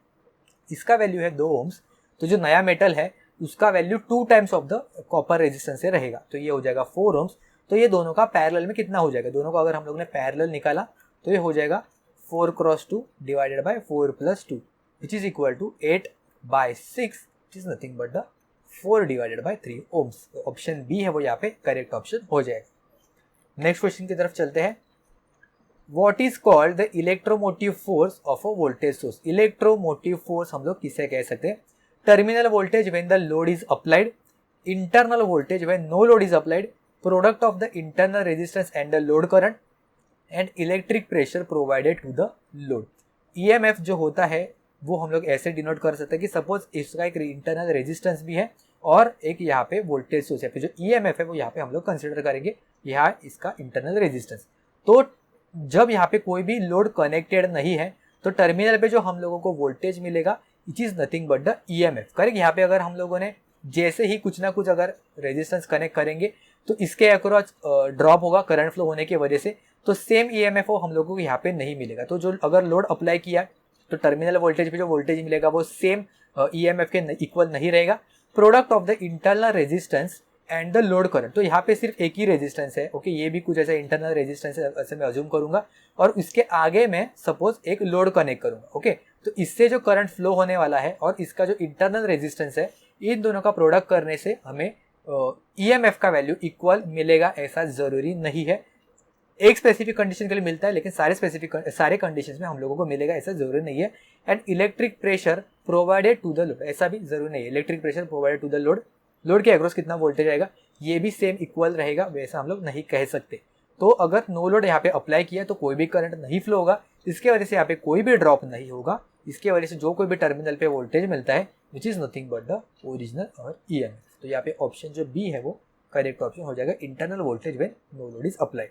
इसका वैल्यू है 2 ओम्स, तो जो नया मेटल है उसका value 2 times of the copper resistance से रहेगा, तो ये हो जाएगा 4 ओम्स। तो ये दोनों का पैरेलल में कितना हो जाएगा, दोनों का अगर हम लोग ने पैरेलल निकाला तो ये हो जाएगा 4 cross 2 divided by 4 plus 2 which is equal to 8/6 which is nothing but the 4 divided by 3 ohms. तो ऑप्शन बी है वो यहाँ पे करेक्ट ऑप्शन हो जाएगा। नेक्स्ट क्वेश्चन की तरफ चलते हैं। What is called the electromotive force of a voltage source? Electromotive force हम लोग किसे कह सकते हैं? Terminal voltage when the load is applied, internal voltage when no load is applied, product of the internal resistance and the load current, and electric pressure provided to the load. EMF जो होता है वो हम लोग ऐसे denote कर सकते हैं कि सपोज इसका एक इंटरनल रेजिस्टेंस भी है और एक यहाँ पे वोल्टेज सोर्स है, फिर जो EMF है वो यहाँ पे हम लोग कंसिडर करेंगे यहाँ इसका इंटरनल रेजिस्टेंस। तो जब यहाँ पे कोई भी लोड कनेक्टेड नहीं है तो टर्मिनल पे जो हम लोगों को वोल्टेज मिलेगा it is nothing but the EMF, correct. यहाँ पे अगर हम लोगों ने जैसे ही कुछ ना कुछ अगर रेजिस्टेंस कनेक्ट करेंगे तो इसके अक्रॉस ड्रॉप होगा करंट फ्लो होने की वजह से, तो सेम EMF वो हम लोगों को यहाँ पे नहीं मिलेगा। तो जो अगर लोड अप्लाई किया तो टर्मिनल वोल्टेज पे जो वोल्टेज मिलेगा वो सेम EMF के इक्वल नहीं रहेगा। Product of the internal resistance and the load current, तो यहाँ पे सिर्फ एक ही रेजिस्टेंस है, ओके। ये भी कुछ ऐसा इंटरनल रेजिस्टेंस है ऐसे मैं अज्यूम करूंगा, और इसके आगे मैं सपोज एक लोड कनेक्ट करूंगा, ओके। तो इससे जो करंट फ्लो होने वाला है और इसका जो इंटरनल रेजिस्टेंस है इन दोनों का प्रोडक्ट करने से हमें EMF का वैल्यू इक्वल मिलेगा ऐसा जरूरी नहीं है। एक स्पेसिफिक कंडीशन के लिए मिलता है लेकिन सारे कंडीशंस में हम लोगों को मिलेगा ऐसा जरूरी नहीं है। And electric pressure provided to the load, ऐसा भी जरूरी नहीं है। Electric pressure provided to the load के अक्रॉस कितना वोल्टेज आएगा ये भी सेम इक्वल रहेगा, वैसा हम लोग नहीं कह सकते। तो अगर नो लोड यहाँ पे अप्लाई किया तो कोई भी करंट नहीं फ्लो होगा, इसके वजह से यहाँ पे कोई भी ड्रॉप नहीं होगा, इसके वजह से जो कोई भी टर्मिनल पे वोल्टेज मिलता है which is nothing but the original और EMF। तो यहाँ पे ऑप्शन जो बी है वो करेक्ट ऑप्शन हो जाएगा, internal voltage when no load is applied.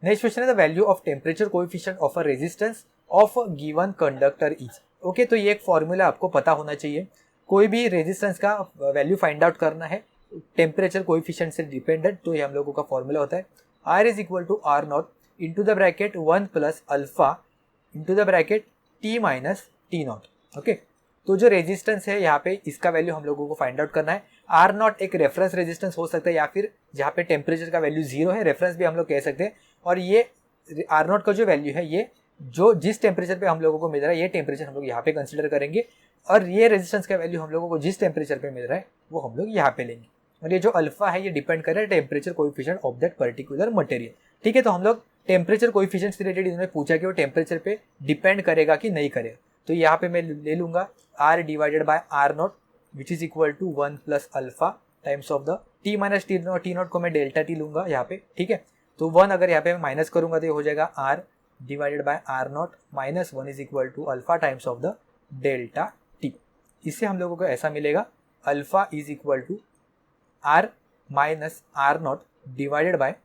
Next question है the value of temperature coefficient of a resistance of a given conductor is. Okay, तो ये एक फॉर्मूला आपको पता होना चाहिए। कोई भी रेजिस्टेंस का वैल्यू फाइंड आउट करना है टेम्परेचर कोएफिशिएंट से डिपेंडेंट, तो ये हम लोगों का फॉर्मूला होता है R is equal to R naught into the bracket 1 plus alpha into the bracket T minus T naught. Okay, तो जो रेजिस्टेंस है यहाँ पे इसका वैल्यू हम लोगों को फाइंड आउट करना है। R नॉट एक रेफरेंस रेजिस्टेंस हो सकता है या फिर जहाँ पे टेम्परेचर का वैल्यू 0 है, रेफरेंस भी हम लोग कह सकते हैं। और ये R नॉट का जो वैल्यू है ये जो जिस टेम्परेचर पे हम लोगों को मिल रहा है ये टेम्परेचर हम लोग यहाँ पे कंसिडर करेंगे, और ये रेजिस्टेंस का वैल्यू हम लोगों को जिस टेम्परेचर पे मिल रहा है वो हम लोग यहाँ पे लेंगे। और ये जो अल्फा है ये डिपेंड कर रहा है temperature coefficient of that particular material. ठीक है, तो हम लोग टेम्परेचर कोएफिशिएंट से रिलेटेड इन्होंने पूछा कि वो टेम्परेचर पे डिपेंड करेगा कि नहीं करेगा, तो यहाँ पे मैं ले लूंगा R divided by R naught which is equal to 1 plus alpha times of the T minus T naught को मैं डेल्टा T लूंगा यहाँ पे। ठीक है, तो 1 अगर यहाँ पे मैं माइनस करूंगा तो ये हो जाएगा R divided by R naught minus 1 is equal to alpha times of the delta T। इससे हम लोगों को ऐसा मिलेगा alpha is equal to R minus R naught divided by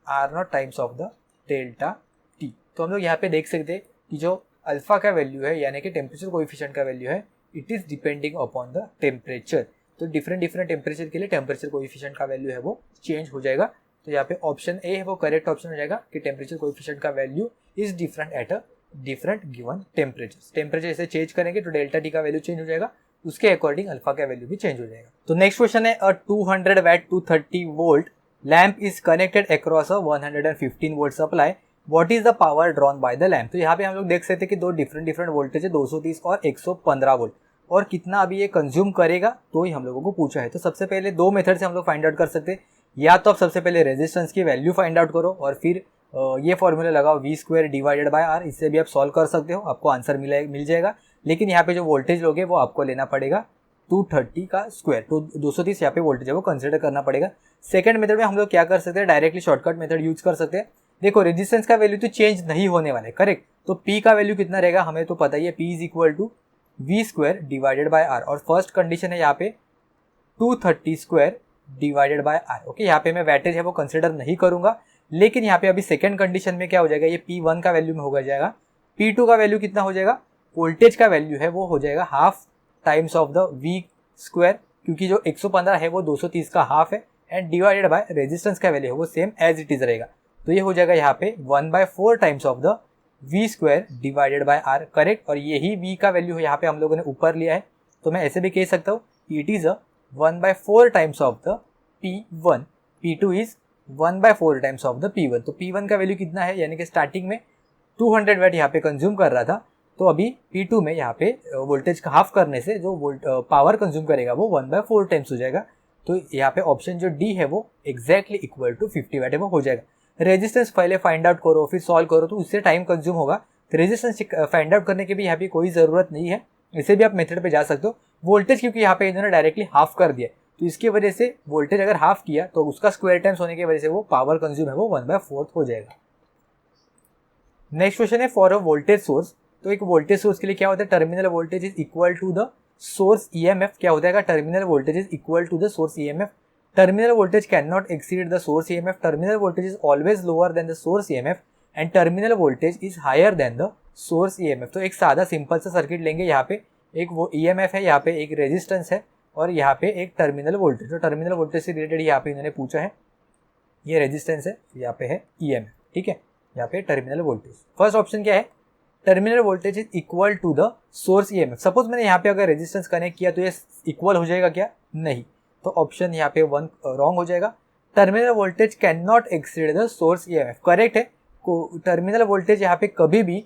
R naught times of the delta T। तो हम लोग यहाँ पे देख सकते हैं कि जो अल्फा का वैल्यू है यानी कि टेम्परेचर कोएफिशिएंट का वैल्यू है it is depending upon the temperature. तो डिफरेंट टेम्परेचर के लिए टेम्परेचर कोएफिशिएंट का वैल्यू है वो चेंज हो जाएगा। तो यहाँ पे ऑप्शन ए है वो करेक्ट ऑप्शन हो जाएगा कि टेम्परेचर कोएफिशिएंट का value is different at a different given temperature. Temperature ऐसे चेंज करेंगे तो डेल्टा T का वैल्यू चेंज हो जाएगा, उसके अकॉर्डिंग अल्फा का वैल्यू भी चेंज हो जाएगा। तो नेक्स्ट क्वेश्चन है a 200 watt 230 volt lamp is connected across a 115 volt supply, what is the power drawn by the lamp. तो यहाँ पे हम लोग देख सकते हैं कि दो डिफरेंट वोल्टेज है 230 और 115 वोल्ट, और कितना अभी ये कंज्यूम करेगा तो ही हम लोगों को पूछा है। तो सबसे पहले दो मेथड से हम लोग फाइंड आउट कर सकते हैं, या तो आप सबसे पहले रेजिस्टेंस की वैल्यू फाइंड आउट करो और फिर ये फॉर्मूला लगाओ V² डिवाइडेड बाय R, इससे भी आप सॉल्व कर सकते हो, आपको आंसर मिल जाएगा। लेकिन यहाँ पे जो वोल्टेज लोगे वो आपको लेना पड़ेगा 230 का स्क्वायर, तो 230 यहाँ पे वोल्टेज है वो कंसिडर करना पड़ेगा। सेकंड मेथड में हम लोग क्या कर सकते हैं, डायरेक्टली शॉर्टकट मेथड यूज कर सकते हैं। देखो रेजिस्टेंस का वैल्यू तो चेंज नहीं होने वाला है, करेक्ट, तो P का वैल्यू कितना रहेगा हमें तो पता ही है, P is equal to V² divided by R, और फर्स्ट कंडीशन है यहाँ पे 230 square divided by R। Okay, यहाँ पे मैं वैटेज है वो कंसिडर नहीं करूंगा, लेकिन यहाँ पे अभी सेकंड कंडीशन में क्या हो जाएगा, ये P1 का वैल्यू में होगा जाएगा, P2 का वैल्यू कितना हो जाएगा, वोल्टेज का वैल्यू है वो हो जाएगा half times of the V², क्योंकि जो 115 है वो 230 का हाफ है, एंड डिवाइडेड बाय रेजिस्टेंस का वैल्यू है वो सेम एज इट इज रहेगा, तो ये हो जाएगा यहाँ पे 1/4 times of the V² divided by R, correct. और यही V का वैल्यू है यहाँ पे हम लोगों ने ऊपर लिया है, तो मैं ऐसे भी कह सकता हूँ it is 1/4 times of the P1, P2 is 1/4 times of the P1। तो P1 का वैल्यू कितना है, यानी कि स्टार्टिंग में 200 वाट यहाँ पे कंज्यूम कर रहा था, तो अभी P2 में यहाँ पे वोल्टेज का हाफ करने से जो पावर कंज्यूम करेगा वो 1/4 टाइम्स हो जाएगा। तो यहाँ पे ऑप्शन जो डी है वो एग्जैक्टली इक्वल टू 50 वाट है वो हो जाएगा। रेजिस्टेंस पहले फाइंड आउट करो फिर सॉल्व करो तो उससे टाइम कंज्यूम होगा, तो रेजिस्टेंस फाइंड आउट करने की भी यहाँ पे कोई ज़रूरत नहीं है, इसे भी आप मेथड पे जा सकते हो। वोल्टेज क्योंकि यहाँ पे इन्होंने डायरेक्टली हाफ कर दिया, तो इसकी वजह से वोल्टेज अगर हाफ किया तो उसका स्क्वायर टाइम्स होने की वजह से वो पावर कंज्यूम है वो 1/4 हो जाएगा। नेक्स्ट क्वेश्चन है फॉर अ वोल्टेज सोर्स, तो एक वोल्टेज सोर्स के लिए क्या होता है, terminal voltage is equal to the source EMF। क्या होता है, terminal voltage is equal to the source EMF। Terminal voltage can not exceed the source EMF। Terminal voltage is always lower than the source EMF and terminal voltage is higher than the source EMF। तो एक सादा simple सा circuit लेंगे, यहाँ पे एक वो EMF है, यहाँ पे एक रेजिस्टेंस है और यहाँ पे एक टर्मिनल वोल्टेज। तो टर्मिनल वोल्टेज से रिलेटेड यहाँ पे इन्होंने पूछा है, ये रेजिस्टेंस है, यहाँ पे है EMF, ठीक है, यहाँ पे टर्मिनल वोल्टेज। फर्स्ट ऑप्शन क्या है, terminal voltage is equal to the source EMF। Suppose मैंने यहाँ पे अगर रेजिस्टेंस कनेक्ट किया तो ये इक्वल हो जाएगा क्या, नहीं, तो ऑप्शन यहाँ पे 1 रॉन्ग हो जाएगा। Terminal voltage can not exceed the source EMF, correct है, टर्मिनल वोल्टेज यहाँ पे कभी भी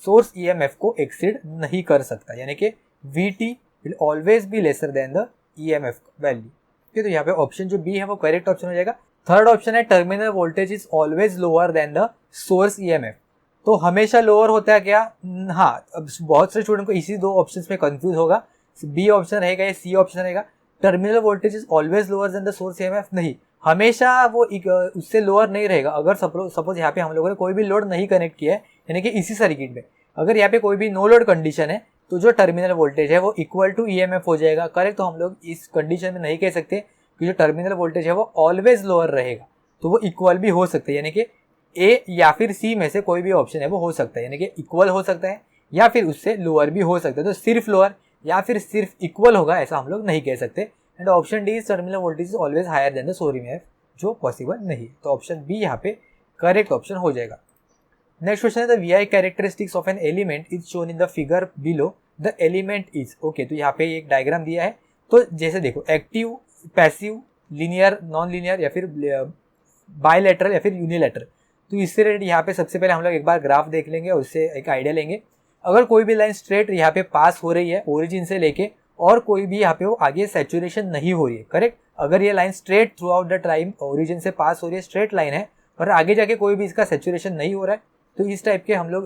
सोर्स EMF को एक्सीड नहीं कर सकता, यानी कि VT will always be lesser than the EMF value. ठीक है, तो यहाँ पे ऑप्शन जो बी है वो करेक्ट ऑप्शन हो जाएगा। थर्ड ऑप्शन है terminal voltage is always lower than the source EMF। तो हमेशा लोअर होता है क्या, हाँ, अब बहुत से स्टूडेंट को इसी दो ऑप्शंस में कंफ्यूज होगा, बी ऑप्शन रहेगा या सी ऑप्शन रहेगा। Terminal voltage is always lower than the source EMF, नहीं, हमेशा वो उससे लोअर नहीं रहेगा। अगर सपोज यहाँ पे हम लोगों ने कोई भी लोड नहीं कनेक्ट किया है, यानी कि इसी सर्किट में अगर यहाँ पे कोई भी नो लोड कंडीशन है तो जो टर्मिनल वोल्टेज है वो इक्वल टू ईएमएफ हो जाएगा। करेक्ट, तो हम लोग इस कंडीशन में नहीं कह सकते कि जो टर्मिनल वोल्टेज है वो ऑलवेज लोअर रहेगा, तो वो इक्वल भी हो सकता है, यानी कि ए या फिर सी में से कोई भी ऑप्शन है वो हो सकता है, यानी कि इक्वल हो सकता है या फिर उससे लोअर भी हो सकता है। तो सिर्फ लोअर या फिर सिर्फ इक्वल होगा ऐसा हम लोग नहीं कह सकते। And option D is terminal voltage is always higher than the source EMF, जो पॉसिबल नहीं है। तो ऑप्शन बी यहाँ पे करेक्ट ऑप्शन हो जाएगा। नेक्स्ट क्वेश्चन है the VI characteristics of an element is shown in the figure below, the element is. Okay, तो यहाँ पे एक डायग्राम दिया है। तो जैसे देखो active, passive, linear, non linear या फिर बायलैटरल या फिर यूनिलैटरल। तो इससे रिलेटेड यहाँ पे सबसे पहले हम लोग एक बार ग्राफ देख लेंगे और उससे एक आइडिया लेंगे। अगर कोई भी लाइन स्ट्रेट यहाँ पे पास हो रही है ओरिजिन से लेके और कोई भी यहाँ पे वो आगे सैचुरेशन नहीं हो रही है, करेक्ट, अगर ये line straight through out the time origin से पास हो रही है, स्ट्रेट लाइन है और आगे जाके कोई भी इसका सैचुरेशन नहीं हो रहा है, तो इस टाइप के हम लोग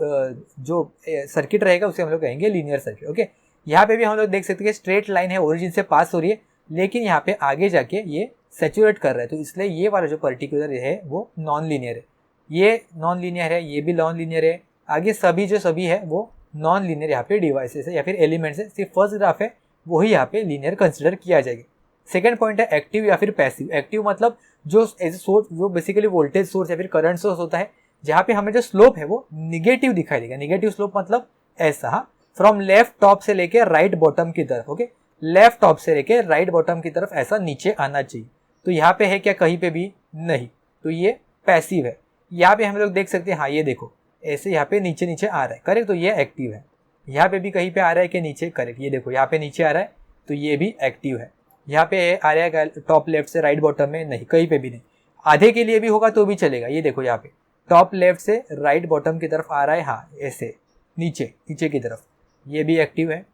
जो सर्किट रहेगा उसे हम लोग कहेंगे लीनियर सर्किट। ओके, यहाँ पे भी हम लोग देख सकते हैं स्ट्रेट लाइन है ओरिजिन से पास हो रही है लेकिन यहाँ पे आगे जाके ये सैचुरेट कर रहा है, तो इसलिए ये वाला जो पर्टिकुलर है वो नॉन लीनियर है। ये नॉन लीनियर है, ये भी नॉन लीनियर है, आगे सभी जो सभी है वो नॉन लीनियर यहाँ पे डिवाइसेस है या फिर एलिमेंट्स है। सिर्फ फर्स्ट ग्राफ है वही यहाँ पे लीनियर कंसिडर किया जाएगा। सेकंड पॉइंट है एक्टिव या फिर पैसिव। एक्टिव मतलब जो एज सोर्स, जो बेसिकली वोल्टेज सोर्स या फिर करंट सोर्स होता है, जहाँ पे हमें जो स्लोप है वो निगेटिव दिखाई देगा। निगेटिव स्लोप मतलब ऐसा फ्रॉम लेफ्ट टॉप से लेके राइट बॉटम की तरफ। ओके, लेफ्ट टॉप से लेके राइट बॉटम की तरफ ऐसा नीचे आना चाहिए। तो यहाँ पे है क्या? कहीं पे भी नहीं, तो ये पैसिव है। यहाँ पे हम लोग देख सकते हैं, हाँ ये देखो ऐसे यहाँ पे नीचे नीचे आ रहा है, करेक्ट, तो ये एक्टिव है। यहाँ पे भी कहीं पे आ रहा है कि नीचे, करेक्ट, ये देखो यहाँ पे नीचे आ रहा है तो ये भी एक्टिव है। यहाँ पे आ रहा है टॉप लेफ्ट से राइट बॉटम में, नहीं, कहीं पे भी नहीं। आधे के लिए भी होगा तो भी चलेगा। ये देखो यहाँ पे टॉप लेफ्ट से राइट बॉटम की तरफ आ रहा है, हाँ ऐसे नीचे नीचे की तरफ, ये भी एक्टिव है।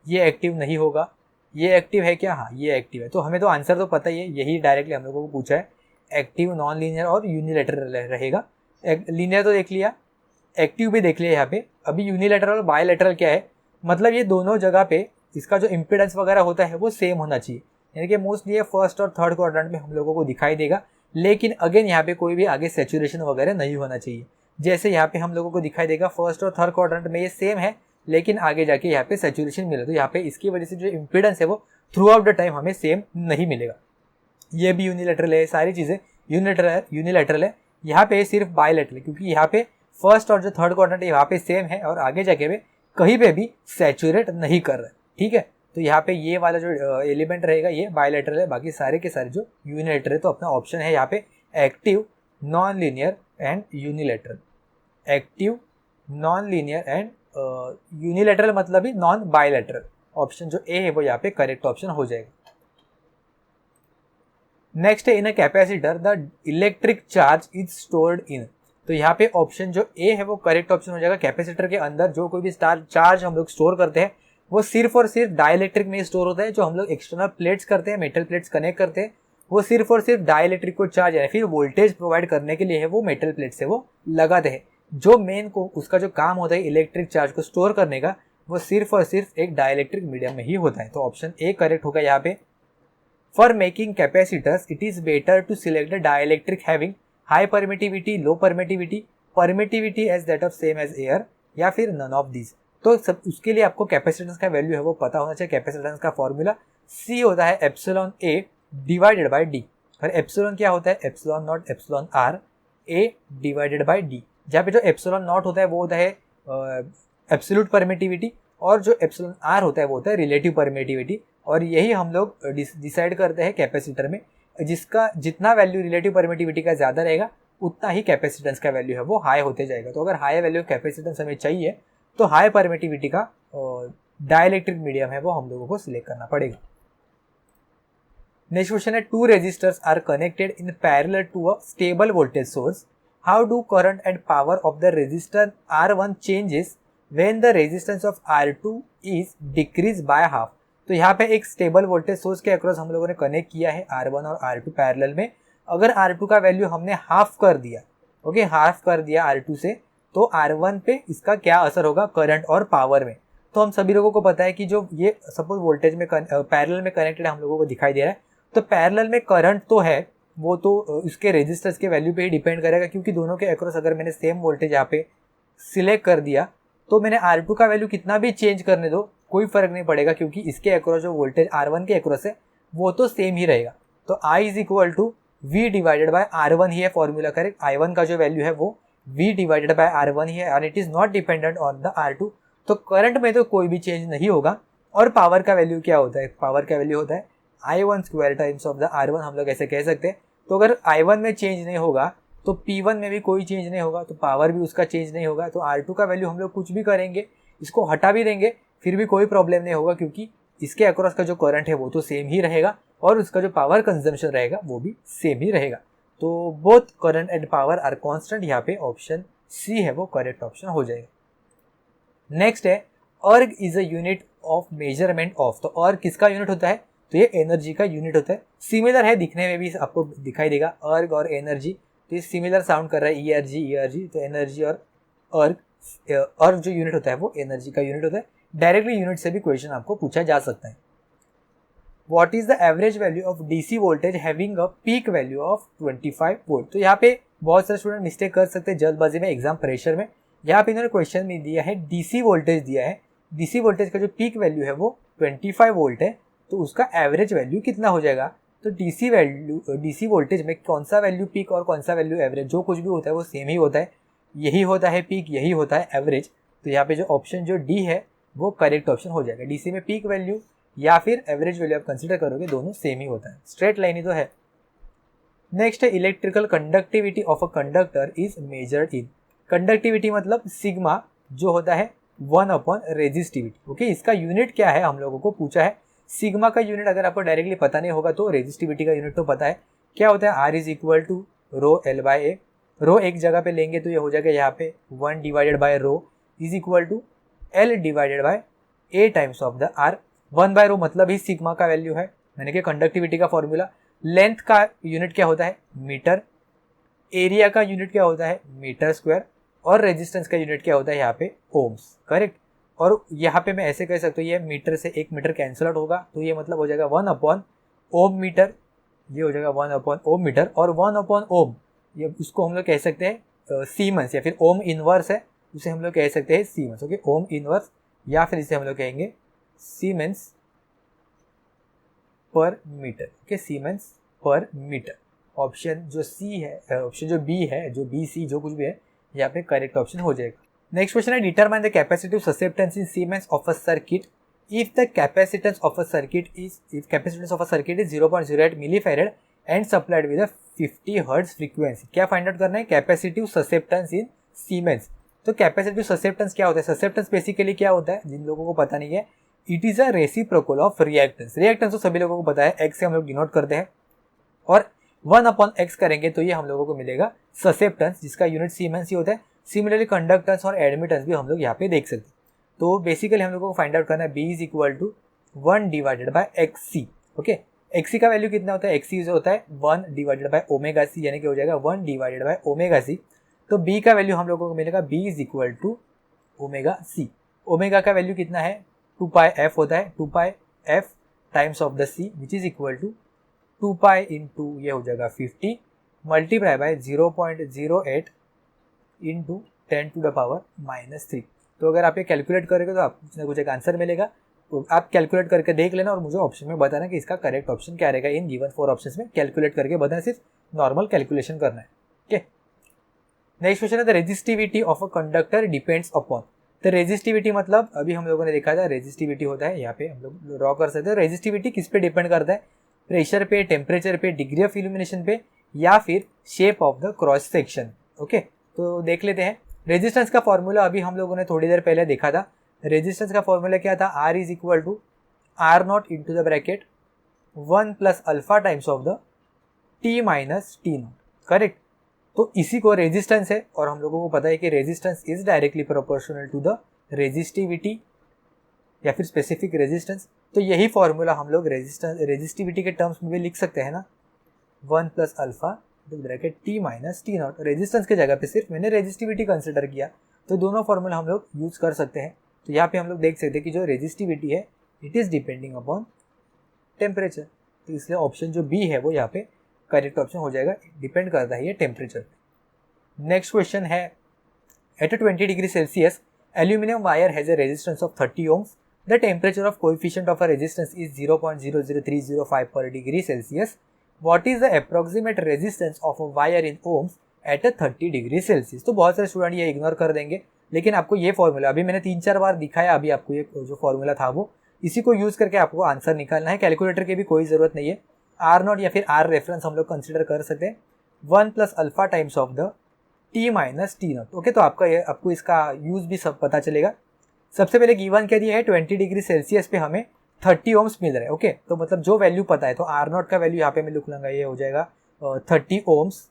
ये एक्टिव नहीं होगा, ये एक्टिव है क्या? हाँ ये एक्टिव है। तो हमें तो आंसर तो पता ही है, यही डायरेक्टली हम लोगों को पूछा है। एक्टिव, नॉन लीनियर और यूनिलैटरल रहेगा। लीनियर तो देख लिया, एक्टिव भी देख लिया यहाँ पे। अभी यूनिलैटरल और बायलैटरल क्या है, मतलब ये दोनों जगह पे इसका जो इम्पीडेंस वगैरह होता है वो सेम होना चाहिए, यानी कि मोस्टली ये फर्स्ट और थर्ड क्वाड्रेंट में हम लोगों को दिखाई देगा। लेकिन अगेन यहाँ पे कोई भी आगे सैचुरेशन वगैरह नहीं होना चाहिए। जैसे यहाँ पे हम लोगों को दिखाई देगा फर्स्ट और थर्ड क्वाड्रेंट में ये सेम है लेकिन आगे जाके यहाँ पे सैचुरेशन मिले, तो यहाँ पे इसकी वजह से जो इम्पीडेंस है वो थ्रू आउट द टाइम हमें सेम नहीं मिलेगा। ये भी यूनिलैटरल है, सारी चीज़ें यूनिलैटरल है। यहाँ पे सिर्फ बायलैटरल है क्योंकि यहाँ पे फर्स्ट और जो थर्ड क्वाड्रेंट है यहाँ पे सेम है और आगे जाके भी कहीं पे भी सैचुरेट नहीं कर रहा है, ठीक है। तो यहाँ पे ये वाला जो एलिमेंट रहेगा ये बायलैटरल है, बाकी सारे के सारे जो यूनिलैटरल है। तो अपना ऑप्शन है यहाँ पे active, non linear and unilateral. Active, non linear and unilateral मतलब ही नॉन बायलैटरल। ऑप्शन जो ए है वो यहाँ पे करेक्ट ऑप्शन हो जाएगा। नेक्स्ट है in a capacitor the electric charge is stored in. तो यहाँ पे ऑप्शन जो ए है वो करेक्ट ऑप्शन हो जाएगा। कैपेसिटर के अंदर जो कोई भी चार्ज हम लोग स्टोर करते हैं वो सिर्फ और सिर्फ डाइलेक्ट्रिक में स्टोर होता है। जो हम लोग एक्सटर्नल प्लेट्स करते हैं, मेटल प्लेट्स कनेक्ट करते हैं, वो सिर्फ और सिर्फ डाइलेक्ट्रिक को चार्ज या फिर वोल्टेज प्रोवाइड करने के लिए है वो मेटल प्लेट से वो लगाते हैं। जो मेन को उसका जो काम होता है इलेक्ट्रिक चार्ज को स्टोर करने का, वो सिर्फ और सिर्फ एक डाइलेक्ट्रिक मीडियम में ही होता है। तो ऑप्शन ए करेक्ट होगा यहाँ पे। For making capacitors it is better to select the dielectric having high permittivity, low permittivity, permittivity as that of same as air, या फिर नन ऑफ दिस। तो सब उसके लिए आपको कैपेसिटेंस का वैल्यू है वो पता होना चाहिए। कैपेसिटेंस का फॉर्मूला सी होता है epsilon A divided by D. और एप्सिलॉन क्या होता है? Epsilon naught epsilon R A divided by D. जहाँ पे जो एप्सिलॉन नॉट होता है वो होता है एब्सोल्यूट परमिटिविटी और जो एप्सिलॉन आर होता है वो होता है रिलेटिव परमिटिविटी। और यही हम लोग डिसाइड करते हैं कैपेसिटर में, जिसका जितना वैल्यू रिलेटिव परमिटिविटी का ज़्यादा रहेगा उतना ही कैपेसिटेंस का वैल्यू है वो हाई होते जाएगा। तो अगर हाई वैल्यू कैपेसिटेंस हमें चाहिए तो हाई परमिटिविटी का डाइलेक्ट्रिक मीडियम है वो हम लोगों को सिलेक्ट करना पड़ेगा। नेक्स्ट क्वेश्चन है two resistors are connected in parallel to a stable voltage source, how do current and power of the resistor R1 changes when the resistance of R2 is decrease by half. तो यहाँ पे एक stable voltage source के across हम लोगों ने connect किया है R1 और R2 पैरेलल में। अगर R2 का वैल्यू हमने हाफ कर दिया, ओके, हाफ कर दिया R2 से, तो R1 पे इसका क्या असर होगा करंट और पावर में। तो हम सभी लोगों को पता है कि जो ये सपोज वोल्टेज में पैरेलल में कनेक्टेड हम लोगों को दिखाई दे रहा है, तो पैरेलल में करंट तो है वो तो उसके रेजिस्टर्स के वैल्यू पे ही डिपेंड करेगा, क्योंकि दोनों के अक्रॉस अगर मैंने सेम वोल्टेज यहाँ पे सिलेक्ट कर दिया तो मैंने R2 का वैल्यू कितना भी चेंज करने दो कोई फर्क नहीं पड़ेगा, क्योंकि इसके अक्रॉस जो वोल्टेज R1 के अक्रॉस है वो तो सेम ही रहेगा। तो I is equal to V divided by R1 ही है फॉर्मूला, करेक्ट। I1 का जो वैल्यू है वो V डिवाइडेड बाय R1 ही है और it is not dependent on the R2। तो करंट में तो कोई भी चेंज नहीं होगा। और पावर का वैल्यू क्या होता है, पावर का वैल्यू होता है I1 square times of the R1, हम लोग ऐसे कह सकते हैं। तो अगर I1 में चेंज नहीं होगा तो P1 में भी कोई चेंज नहीं होगा, तो पावर भी उसका चेंज नहीं होगा। तो R2 का वैल्यू हम लोग कुछ भी करेंगे, इसको हटा भी देंगे, फिर भी कोई प्रॉब्लम नहीं होगा, क्योंकि इसके अक्रॉस का जो करंट है वो तो सेम ही रहेगा और उसका जो पावर कंजम्पशन रहेगा वो भी सेम ही रहेगा। तो both current and power are constant, यहाँ पे ऑप्शन सी है वो करेक्ट ऑप्शन हो जाएगा। नेक्स्ट है अर्ग is a unit of measurement of. तो अर्ग किसका यूनिट होता है, तो ये एनर्जी का यूनिट होता है। सिमिलर है, दिखने में भी आपको दिखाई देगा अर्ग और एनर्जी, तो ये सिमिलर साउंड कर रहा है ERG। तो एनर्जी और अर्ग जो यूनिट होता है वो एनर्जी का यूनिट होता है। डायरेक्टली यूनिट से भी क्वेश्चन आपको पूछा जा सकता है। What is the average value of DC voltage having a peak value of 25 volt. तो यहाँ पे बहुत सारे स्टूडेंट मिस्टेक कर सकते हैं जल्दबाजी में, एग्जाम प्रेशर में। यहाँ पे इन्होंने क्वेश्चन में दिया है DC वोल्टेज दिया है, DC वोल्टेज का जो पीक वैल्यू है वो 25 वोल्ट है, तो उसका एवरेज वैल्यू कितना हो जाएगा। तो DC वोल्टेज में कौन सा वैल्यू पीक और कौन सा वैल्यू एवरेज, जो कुछ भी होता है वो सेम ही होता है, यही होता है पीक, यही होता है एवरेज। तो यहाँ पे जो ऑप्शन जो डी है वो करेक्ट ऑप्शन हो जाएगा। DC में पीक वैल्यू या फिर एवरेज वैल्यू आप कंसिडर करोगे, दोनों सेम ही होता है, स्ट्रेट लाइन ही तो है। नेक्स्ट है electrical conductivity of a conductor is measured in. Conductivity मतलब सिग्मा जो होता है 1 रेजिस्टिविटी। ओके, इसका यूनिट क्या है हम लोगों को पूछा है। सिग्मा का यूनिट अगर आपको डायरेक्टली पता नहीं होगा तो रेजिस्टिविटी का यूनिट तो पता है, क्या होता है R is equal to rho L by A. रो एक जगह पे लेंगे तो ये हो जाएगा यहाँ पे 1 divided by rho is equal to L divided by A times of the R। 1 बाय रो मतलब ही सिग्मा का वैल्यू है, मैंने कहा कंडक्टिविटी का फॉर्मूला। लेंथ का यूनिट क्या होता है मीटर, एरिया का यूनिट क्या होता है मीटर स्क्वायर, और रेजिस्टेंस का यूनिट क्या होता है यहाँ पे ओम्स, करेक्ट। और यहाँ पे मैं ऐसे कह सकता हूँ ये मीटर से 1 मीटर कैंसल आउट होगा, तो ये मतलब हो जाएगा 1 ओम मीटर, ये हो जाएगा 1 ओम मीटर। और 1 ओम ये उसको हम लोग कह सकते हैं सीमेंस, या फिर ओम इनवर्स है उसे हम लोग कह सकते हैं सीमेंस। ओके, ओम इनवर्स या फिर इसे हम लोग कहेंगे सीमेंस पर मीटर। ओके, सीमेंस पर मीटर। ऑप्शन जो सी है, ऑप्शन जो बी है, जो बी सी जो कुछ भी है यहाँ पे करेक्ट ऑप्शन हो जाएगा। नेक्स्ट क्वेश्चन है determine the capacitive susceptance in siemens of a circuit if the capacitance of a circuit is 0.08 millifarad and supplied with 50 hertz frequency. क्या फाइंड आउट करना है, कैपेसिटिव ससेप्टेंस इन सीमेंस। तो capacitive susceptance क्या होता है, susceptance basically क्या होता है जिन लोगों को पता नहीं है, it is a reciprocal of reactance. Reactance तो सभी लोगों को पता है, एक्स से हम लोग डिनोट करते हैं, और 1/x करेंगे तो ये हम लोगों को मिलेगा ससेप्टेंस, जिसका यूनिट सीमेंस ही होता है। सिमिलरली कंडक्टेंस और एडमिटेंस भी हम लोग यहाँ पे देख सकते हैं। तो बेसिकली हम लोगों को फाइंड आउट करना है B is equal to 1 divided by XC। Okay, XC का वैल्यू कितना होता है, XC जो होता है 1 डिवाइडेड बाय ओमेगा C, यानी कि हो जाएगा 1 डिवाइडेड बाय ओमेगा C। तो B का वैल्यू हम लोगों को मिलेगा B is equal to omega C। Omega का वैल्यू कितना है 2πf होता है, 2πf times of the C which is equal to 2π into ये हो जाएगा 50 multiply by 0.08 into 10 to the power -3। तो अगर आप ये कैलकुलेट करोगे तो आप कुछ ना कुछ एक आंसर मिलेगा। तो आप कैलकुलेट करके देख लेना और मुझे ऑप्शन में बताना कि इसका करेक्ट ऑप्शन क्या रहेगा। इन गिवन 4 ऑप्शंस में कैलकुलेट करके बताना, सिर्फ नॉर्मल कैलकुलेशन करना है। ओके, नेक्स्ट क्वेश्चन है the resistivity of a conductor depends upon. तो रेजिस्टिविटी मतलब अभी हम लोगों ने देखा था रेजिस्टिविटी होता है, यहाँ पे हम लोग ड्रॉ कर सकते हैं। रेजिस्टिविटी किस पे डिपेंड करता है, प्रेशर पे, टेम्परेचर पे, डिग्री ऑफ इल्यूमिनेशन पे, या फिर shape of the cross section. Okay, तो देख लेते हैं। रेजिस्टेंस का फॉर्मूला अभी हम लोगों ने थोड़ी देर पहले देखा था। रेजिस्टेंस का फॉर्मूला क्या था, R is equal to R0 into the bracket 1 plus alpha times of the T minus T naught, correct. तो इसी को रेजिस्टेंस है, और हम लोगों को पता है कि resistance is directly proportional to the resistivity या फिर स्पेसिफिक रेजिस्टेंस। तो यही फॉर्मूला हम लोग रेजिस्टिविटी के टर्म्स में भी लिख सकते हैं ना, 1 plus alpha bracket T minus T not. Resistance के जगह पे सिर्फ मैंने रेजिस्टिविटी कंसिडर किया, तो दोनों फॉर्मूला हम लोग यूज कर सकते हैं। तो यहाँ पे हम लोग देख सकते हैं कि जो रेजिस्टिविटी है it is depending upon temperature, तो इसलिए ऑप्शन जो बी है वो यहाँ पे करेक्ट ऑप्शन हो जाएगा, डिपेंड करता है ये टेम्परेचर पे। नेक्स्ट क्वेश्चन है at 20 degree Celsius aluminium wire has a resistance of 30 ohms the temperature of coefficient of a resistance is 0.00305 per degree Celsius, what is the approximate resistance of a wire in ohms at 30 degree Celsius. तो बहुत सारे student ये ignore कर देंगे, लेकिन आपको ये formula अभी मैंने 3-4 बार दिखाया, अभी आपको ये जो फॉर्मूला था वो इसी को यूज करके आपको आंसर निकालना है। कैलकुलेटर की भी कोई जरूरत नहीं है, आर नॉट या फिर आर रेफरेंस हम लोग कंसिडर कर सकते हैं, 1 + alpha times of the T minus T not. Okay, तो आपको इसका यूज भी सब पता चलेगा। सबसे पहले गिवन क्या दिया है, 20 डिग्री सेल्सियस पे हमें 30 ओम्स मिल रहा है। ओके, तो मतलब जो वैल्यू पता है, तो आर नॉट का वैल्यू यहाँ पे मैं लिख लूँगा, ये हो जाएगा 30 ohms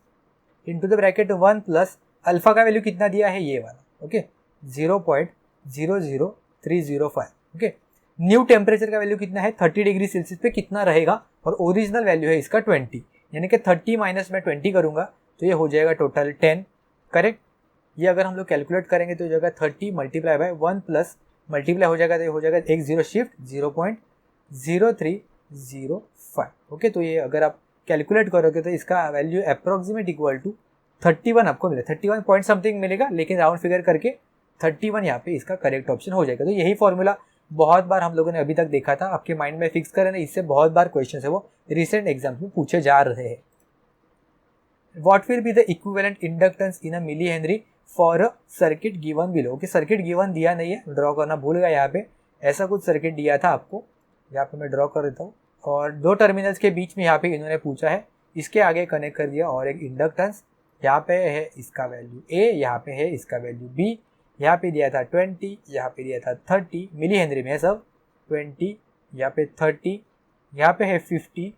into the bracket 1 + alpha का वैल्यू कितना दिया है, ये वाला। ओके, 0.00305। ओके, न्यू टेम्परेचर का वैल्यू कितना है, 30 डिग्री सेल्सियस पे कितना रहेगा, और ओरिजिनल वैल्यू है इसका 20, यानी कि 30 माइनस में 20 करूँगा तो ये हो जाएगा टोटल 10। करेक्ट, ये अगर हम लोग कैलकुलेट करेंगे तो हो जाएगा 30 × 1 + मल्टीप्लाई हो जाएगा तो ये हो जाएगा एक 0 शिफ्ट 0.0305। ओके, तो ये अगर आप कैलकुलेट करोगे तो इसका वैल्यू अप्रोक्सीमेट इक्वल टू 31 आपको मिलेगा, 31 पॉइंट समथिंग मिलेगा, लेकिन राउंड फिगर करके 31 यहाँ पे इसका करेक्ट ऑप्शन हो जाएगा। तो यही फॉर्मूला बहुत बार हम लोगों ने अभी तक देखा था, आपके माइंड में फिक्स करें, इससे बहुत बार क्वेश्चन है वो रिसेंट एग्जाम्स में पूछे जा रहे हैं। What will be the equivalent inductance in a millihenry for a circuit given below? Okay, circuit given दिया नहीं है, ड्रॉ करना भूल गया यहाँ पे, ऐसा कुछ सर्किट दिया था आपको, यहाँ पे मैं ड्रॉ कर देता हूँ, और 2 टर्मिनल्स के बीच में यहाँ पे इन्होंने पूछा है, इसके आगे कनेक्ट कर दिया और एक इंडक्टेंस, यहाँ पे है इसका वैल्यू A, यहाँ पे है इसका वैल्यू B, यहाँ पे दिया था 20, यहाँ पे दिया था 30 मिली हेनरी में है सब, 20, यहाँ पे 30, यहाँ पे है 50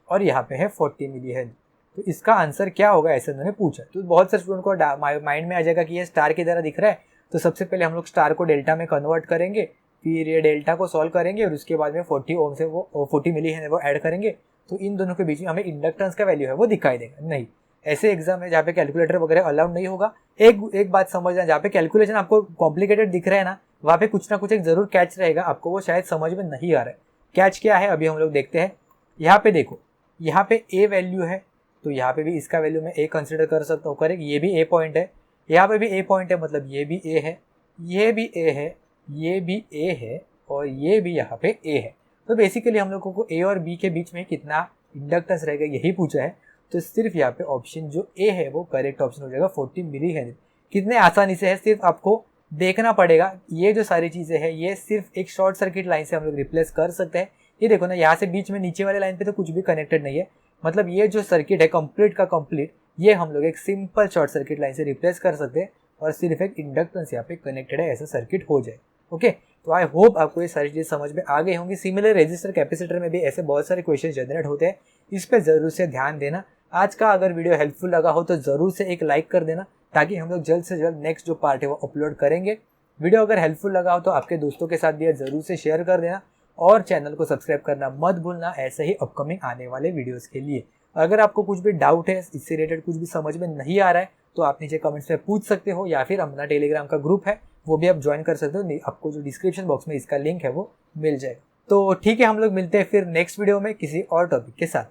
और यहाँ पे है 40 मिली हेनरी। तो इसका आंसर क्या होगा, ऐसे उन्होंने पूछा। तो बहुत सारे स्टूडेंट को माइंड में आ जाएगा कि ये स्टार की तरह दिख रहा है, तो सबसे पहले हम लोग स्टार को डेल्टा में कन्वर्ट करेंगे, फिर ये डेल्टा को सॉल्व करेंगे और उसके बाद में 40 ओम से वो 40 मिली है वो ऐड करेंगे, तो इन दोनों के बीच में हमें इंडक्टेंस का वैल्यू है वो दिखाई देगा। नहीं, ऐसे एग्जाम है जहाँ पे कैलकुलेटर वगैरह अलाउड नहीं होगा। एक बात समझना, जहाँ पे कैलकुलेशन आपको कॉम्प्लिकेटेड दिख रहा है ना, वहाँ पे कुछ ना कुछ एक जरूर कैच रहेगा, आपको वो शायद समझ में नहीं आ रहा है। कैच क्या है अभी हम लोग देखते हैं। यहाँ पे देखो, यहाँ पे ए वैल्यू है, तो यहाँ पे भी इसका वैल्यू मैं ए कंसिडर कर सकता हूँ। करेक्ट, ये भी ए पॉइंट है, यहाँ पे भी ए पॉइंट है, मतलब ये भी ए है, ये भी ए है, ये भी ए है, और ये भी यहाँ पे ए है। तो बेसिकली हम लोगों को ए और बी के बीच में कितना इंडक्टेंस रहेगा यही पूछा है, तो सिर्फ यहाँ पे ऑप्शन जो ए है वो करेक्ट ऑप्शन हो जाएगा, 40 मिली हेनरी। कितने आसानी से है, सिर्फ आपको देखना पड़ेगा। ये जो सारी चीज़ें हैं ये सिर्फ एक शॉर्ट सर्किट लाइन से हम लोग रिप्लेस कर सकते हैं। ये देखो ना, यहाँ से बीच में नीचे वाले लाइन पे तो कुछ भी कनेक्टेड नहीं है, मतलब ये जो सर्किट है कंप्लीट का कंप्लीट, ये हम लोग एक सिंपल शॉर्ट सर्किट लाइन से रिप्लेस कर सकते हैं और सिर्फ एक इंडक्टेंस यहाँ पे कनेक्टेड है, ऐसा सर्किट हो जाए। ओके, तो आई होप आपको ये सारी चीज़ समझ में आ गई होंगी। सिमिलर रेजिस्टर कैपेसिटर में भी ऐसे बहुत सारे क्वेश्चन जनरेट होते हैं, इस पर जरूर से ध्यान देना। आज का अगर वीडियो हेल्पफुल लगा हो तो ज़रूर से एक लाइक कर देना, ताकि हम लोग जल्द से जल्द नेक्स्ट जो पार्ट है वो अपलोड करेंगे। वीडियो अगर हेल्पफुल लगा हो तो आपके दोस्तों के साथ भी ज़रूर से शेयर कर देना, और चैनल को सब्सक्राइब करना मत भूलना, ऐसे ही अपकमिंग आने वाले वीडियोज़ के लिए। अगर आपको कुछ भी डाउट है, इससे रिलेटेड कुछ भी समझ में नहीं आ रहा है, तो आप नीचे कमेंट्स में पूछ सकते हो, या फिर अपना टेलीग्राम का ग्रुप है वो भी आप ज्वाइन कर सकते हो, आपको जो डिस्क्रिप्शन बॉक्स में इसका लिंक है वो मिल जाएगा। तो ठीक है, हम लोग मिलते हैं फिर नेक्स्ट वीडियो में किसी और टॉपिक के साथ।